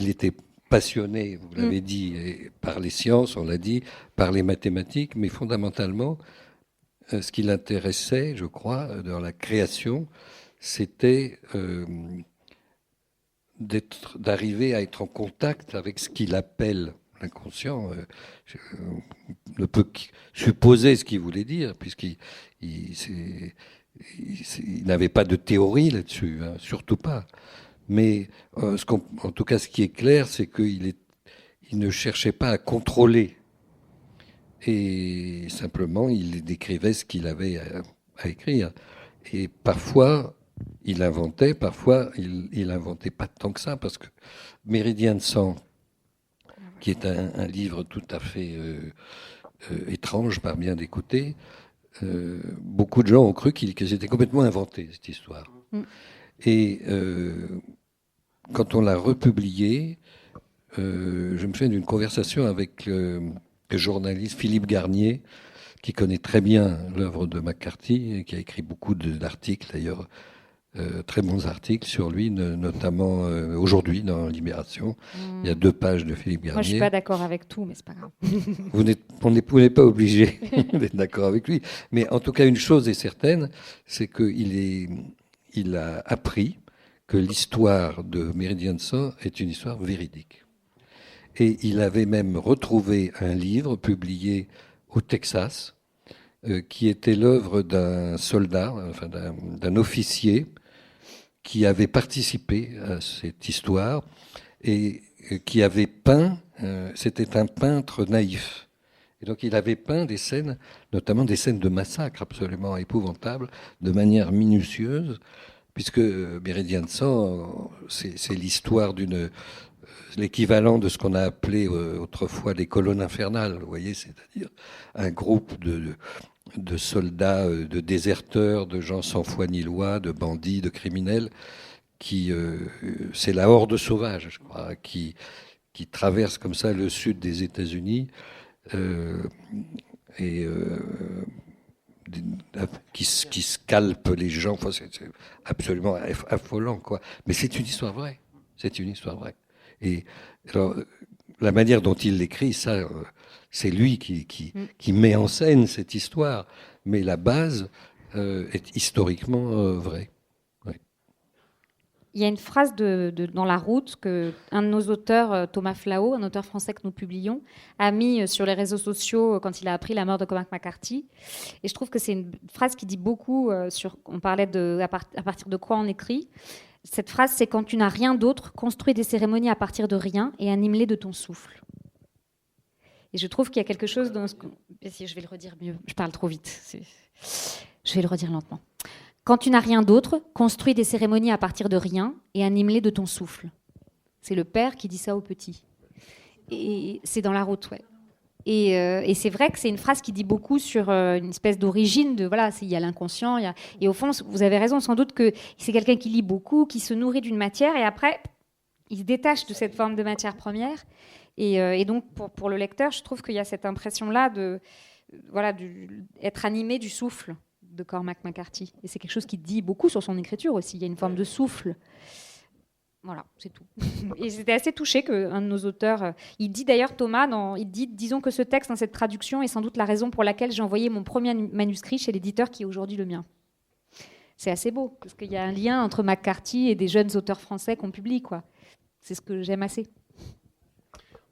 était passionné, vous l'avez dit, par les sciences, on l'a dit, par les mathématiques, mais fondamentalement, ce qui l'intéressait, je crois, dans la création, c'était d'arriver à être en contact avec ce qu'il appelle l'inconscient. Je ne peux supposer ce qu'il voulait dire, puisqu'il n'avait pas de théorie là-dessus, surtout pas. Mais en tout cas, ce qui est clair, c'est qu'il ne cherchait pas à contrôler. Et simplement, il décrivait ce qu'il avait à écrire. Et parfois, il inventait, parfois, il inventait pas tant que ça, parce que Méridien de sang, qui est un livre tout à fait étrange par bien des côtés, beaucoup de gens ont cru que c'était complètement inventé, cette histoire. Et quand on l'a republié, je me souviens d'une conversation avec le journaliste Philippe Garnier, qui connaît très bien l'œuvre de McCarthy et qui a écrit beaucoup d'articles, d'ailleurs, très bons articles sur lui, notamment aujourd'hui dans Libération. Il y a 2 pages de Philippe Garnier. Moi, je ne suis pas d'accord avec tout, mais ce n'est pas grave. Vous n'êtes pas obligé d'être d'accord avec lui. Mais en tout cas, une chose est certaine, c'est qu'il a appris que l'histoire de Méridien de sang est une histoire véridique. Et il avait même retrouvé un livre publié au Texas, qui était l'œuvre d'un soldat, enfin d'un officier, qui avait participé à cette histoire et qui avait peint, c'était un peintre naïf. Et donc il avait peint des scènes, notamment des scènes de massacre absolument épouvantables, de manière minutieuse, puisque Méridien de sang, c'est l'histoire l'équivalent de ce qu'on a appelé autrefois les colonnes infernales, vous voyez, c'est-à-dire un groupe de soldats, de déserteurs, de gens sans foi ni loi, de bandits, de criminels, c'est la horde sauvage, je crois, qui traverse comme ça le sud des États-Unis qui scalpe les gens. Enfin, c'est absolument affolant, quoi. Mais c'est une histoire vraie. C'est une histoire vraie. Et alors, la manière dont il l'écrit, ça, c'est lui qui met en scène cette histoire. Mais la base est historiquement vraie. Oui. Il y a une phrase dans La Route qu'un de nos auteurs, Thomas Flao, un auteur français que nous publions, a mis sur les réseaux sociaux quand il a appris la mort de Cormac McCarthy. Et je trouve que c'est une phrase qui dit beaucoup on parlait à partir de quoi on écrit. Cette phrase, c'est « Quand tu n'as rien d'autre, construis des cérémonies à partir de rien et anime-les de ton souffle ». Et je trouve qu'il y a quelque chose dans ce que... Je vais le redire mieux, je parle trop vite. Je vais le redire lentement. Quand tu n'as rien d'autre, construis des cérémonies à partir de rien et anime-les de ton souffle. C'est le père qui dit ça au petit. Et c'est dans la route, ouais. Et c'est vrai que c'est une phrase qui dit beaucoup sur une espèce d'origine de voilà, il y a l'inconscient, et au fond, vous avez raison sans doute que c'est quelqu'un qui lit beaucoup, qui se nourrit d'une matière, et après, il se détache de cette forme de matière première. Et donc, pour le lecteur, je trouve qu'il y a cette impression-là de voilà, être animé du souffle de Cormac McCarthy. Et c'est quelque chose qui dit beaucoup sur son écriture aussi. Il y a une forme de souffle. Voilà, c'est tout. Et j'étais assez touchée qu'un de nos auteurs... il dit d'ailleurs, Thomas, disons que ce texte, dans cette traduction, est sans doute la raison pour laquelle j'ai envoyé mon premier manuscrit chez l'éditeur qui est aujourd'hui le mien. C'est assez beau, parce qu'il y a un lien entre McCarthy et des jeunes auteurs français qu'on publie, quoi. C'est ce que j'aime assez.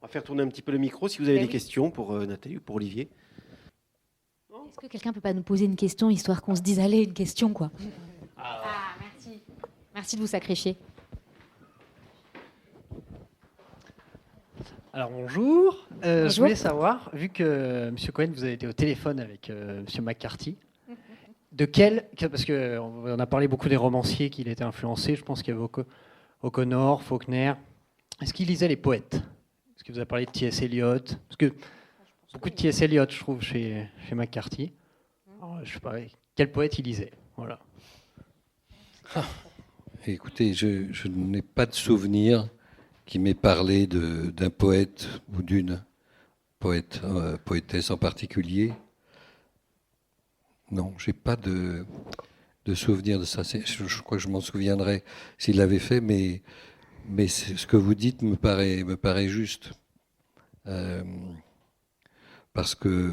On va faire tourner un petit peu le micro si vous avez des questions pour Nathalie ou pour Olivier. Est-ce que quelqu'un peut pas nous poser une question, histoire qu'on se dise, allez, une question, quoi. Merci. Merci de vous sacrifier. Alors bonjour. Bonjour. Je voulais savoir, vu que M. Cohen, vous avez été au téléphone avec M. McCarthy, parce qu'on a parlé beaucoup des romanciers qu'il était influencé, je pense qu'il y avait O'Connor, Faulkner. Est-ce qu'il lisait les poètes? Est-ce que vous avez parlé de T.S. Eliot? Parce que beaucoup de T.S. Eliot, je trouve, chez McCarthy. Alors, je sais pas, quel poète il lisait? Voilà. Écoutez, je n'ai pas de souvenir qui m'ait parlé d'un poète ou d'une poétesse en particulier. Non, j'ai pas de souvenir de ça. Je crois que je m'en souviendrai s'il l'avait fait, mais ce que vous dites me paraît juste. Parce que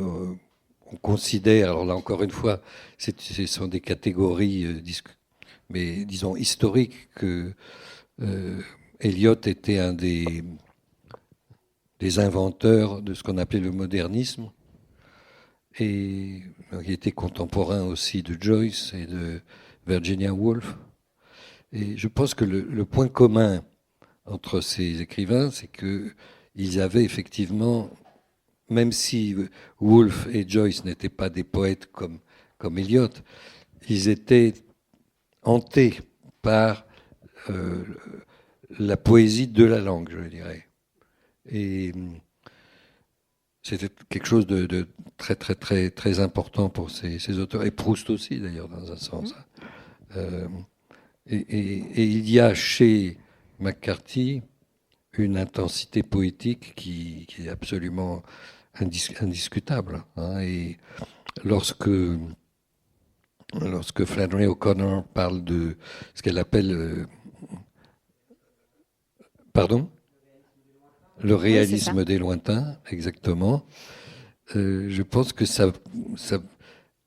on considère, alors là encore une fois, ce sont des catégories, mais disons historiques, que Eliot était un des inventeurs de ce qu'on appelait le modernisme, et il était contemporain aussi de Joyce et de Virginia Woolf. Et je pense que le point commun entre ces écrivains, c'est qu'ils avaient effectivement, même si Woolf et Joyce n'étaient pas des poètes comme Eliot, ils étaient hantés par la poésie de la langue, je dirais. Et c'était quelque chose de très, très, très, très important pour ces auteurs. Et Proust aussi, d'ailleurs, dans un sens. Et il y a chez McCarthy une intensité poétique qui est absolument indiscutable. Et lorsque Flannery O'Connor parle de ce qu'elle appelle... Pardon ? Le réalisme des lointains, exactement. Je pense que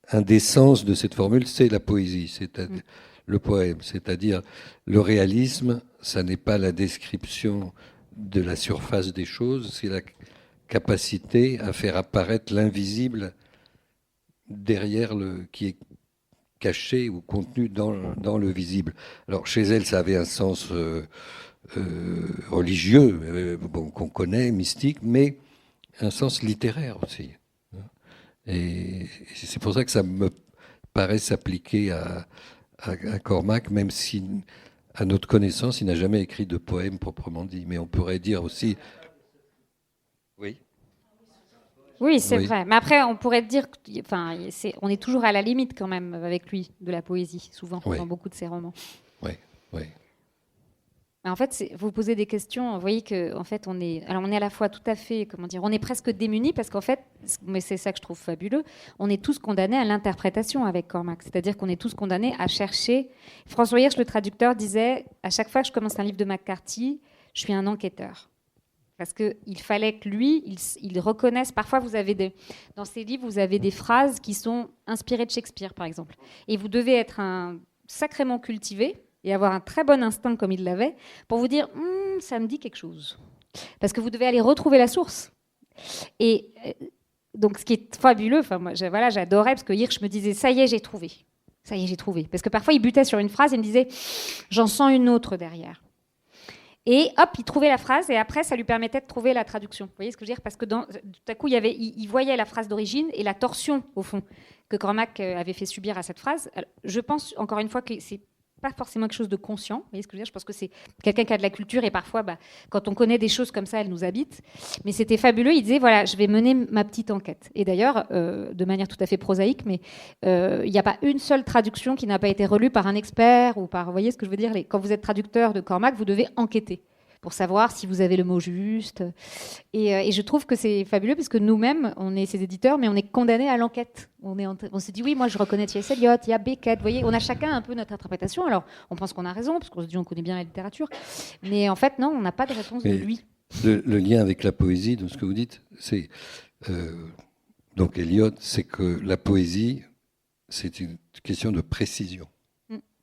un des sens de cette formule, c'est la poésie, c'est-à-dire le poème. C'est-à-dire, le réalisme, ça n'est pas la description de la surface des choses, c'est la capacité à faire apparaître l'invisible derrière qui est caché ou contenu dans le visible. Alors, chez elle, ça avait un sens... religieux, qu'on connaît, mystique, mais un sens littéraire aussi. Et c'est pour ça que ça me paraît s'appliquer à Cormac, même si, à notre connaissance, il n'a jamais écrit de poème proprement dit. Mais on pourrait dire aussi... Oui. Oui, c'est vrai. Mais après, on pourrait dire... on est toujours à la limite quand même avec lui, de la poésie, souvent, dans beaucoup de ses romans. Oui, oui. En fait, vous posez des questions. Vous voyez que, en fait, on est à la fois tout à fait, on est presque démunis parce qu'en fait, mais c'est ça que je trouve fabuleux. On est tous condamnés à l'interprétation avec Cormac, c'est-à-dire qu'on est tous condamnés à chercher. François Hirsch, le traducteur, disait à chaque fois que je commence un livre de McCarthy, je suis un enquêteur. Parce qu'il fallait que lui, il reconnaisse. Parfois, dans ses livres, vous avez des phrases qui sont inspirées de Shakespeare, par exemple. Et vous devez être sacrément cultivé et avoir un très bon instinct comme il l'avait, pour vous dire « ça me dit quelque chose ». Parce que vous devez aller retrouver la source. Et donc, ce qui est fabuleux, moi, j'adorais, parce que Hirsch me disait « ça y est, j'ai trouvé ». Ça y est, j'ai trouvé. Parce que parfois, il butait sur une phrase et me disait « j'en sens une autre derrière ». Et hop, il trouvait la phrase, et après, ça lui permettait de trouver la traduction. Vous voyez ce que je veux dire ? Parce que tout à coup, il voyait la phrase d'origine et la torsion, au fond, que Cormac avait fait subir à cette phrase. Alors, je pense, encore une fois, que c'est pas forcément quelque chose de conscient. Vous voyez ce que je veux dire ? Je pense que c'est quelqu'un qui a de la culture et parfois, quand on connaît des choses comme ça, elles nous habitent. Mais c'était fabuleux. Il disait, voilà, je vais mener ma petite enquête. Et d'ailleurs, de manière tout à fait prosaïque, mais il n'y a pas une seule traduction qui n'a pas été relue par un expert ou par, vous voyez ce que je veux dire ? Quand vous êtes traducteur de Cormac, vous devez enquêter pour savoir si vous avez le mot juste. Et je trouve que c'est fabuleux parce que nous-mêmes, on est ces éditeurs, mais on est condamnés à l'enquête. On se dit, oui, moi je reconnais T.S. Eliot, il y a Beckett, vous voyez, on a chacun un peu notre interprétation. Alors, on pense qu'on a raison, parce qu'on se dit on connaît bien la littérature. Mais en fait, non, on n'a pas de réponse de lui. Le lien avec la poésie, de ce que vous dites, c'est... donc Eliot, c'est que la poésie, c'est une question de précision.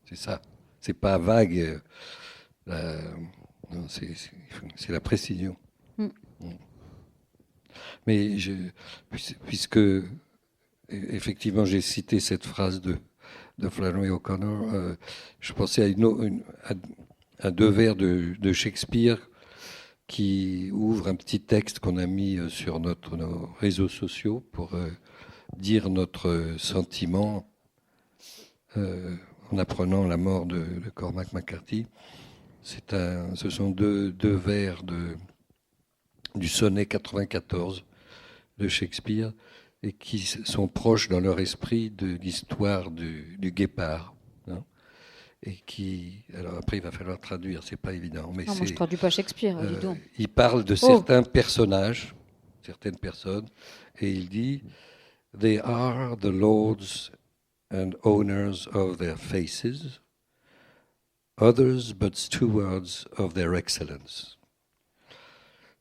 C'est ça. C'est pas vague. Non, c'est la précision. Mais puisque effectivement j'ai cité cette phrase de Flannery O'Connor, je pensais à deux vers de Shakespeare qui ouvre un petit texte qu'on a mis sur nos réseaux sociaux pour dire notre sentiment en apprenant la mort de Cormac McCarthy. Ce sont deux vers du sonnet 94 de Shakespeare et qui sont proches dans leur esprit de l'histoire du guépard. Hein, et alors après, il va falloir traduire, c'est pas évident. Mais non, moi je traduis pas Shakespeare, dis donc. Il parle de certains personnages, certaines personnes, et il dit « They are the lords and owners of their faces, others but stewards of their excellence ».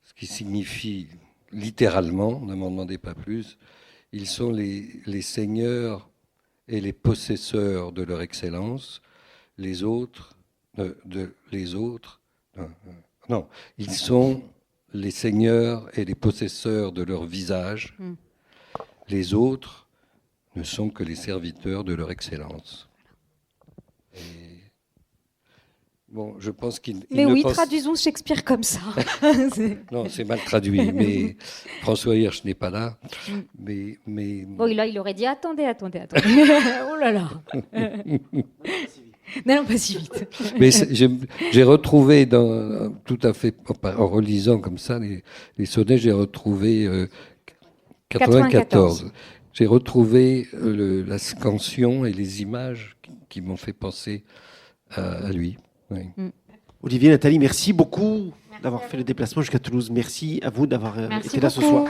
Ce qui signifie littéralement, ne m'en demandez pas plus, ils sont les seigneurs et les possesseurs de leur excellence, ils sont les seigneurs et les possesseurs de leur visage, les autres ne sont que les serviteurs de leur excellence. Et bon, je pense mais oui, traduisons Shakespeare comme ça. Non, c'est mal traduit, mais François Hirsch n'est pas là. Mais... Bon, là, il aurait dit attendez. Oh là là. Non, pas si vite. Mais j'ai retrouvé, tout à fait, en relisant comme ça les sonnets, j'ai retrouvé 94. J'ai retrouvé la scansion et les images qui m'ont fait penser à lui. Oui. Olivier, Nathalie, merci beaucoup d'avoir fait le déplacement jusqu'à Toulouse. Merci à vous d'avoir été là ce soir.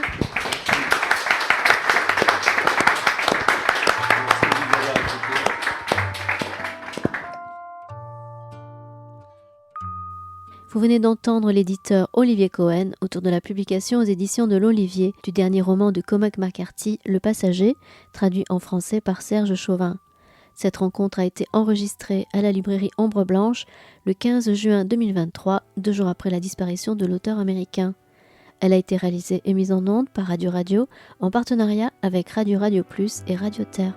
Vous venez d'entendre l'éditeur Olivier Cohen autour de la publication aux éditions de l'Olivier du dernier roman de Cormac McCarthy, Le Passager, traduit en français par Serge Chauvin. Cette rencontre a été enregistrée à la librairie Ombre Blanche le 15 juin 2023, 2 jours après la disparition de l'auteur américain. Elle a été réalisée et mise en onde par Radio Radio en partenariat avec Radio Radio Plus et Radio Terre.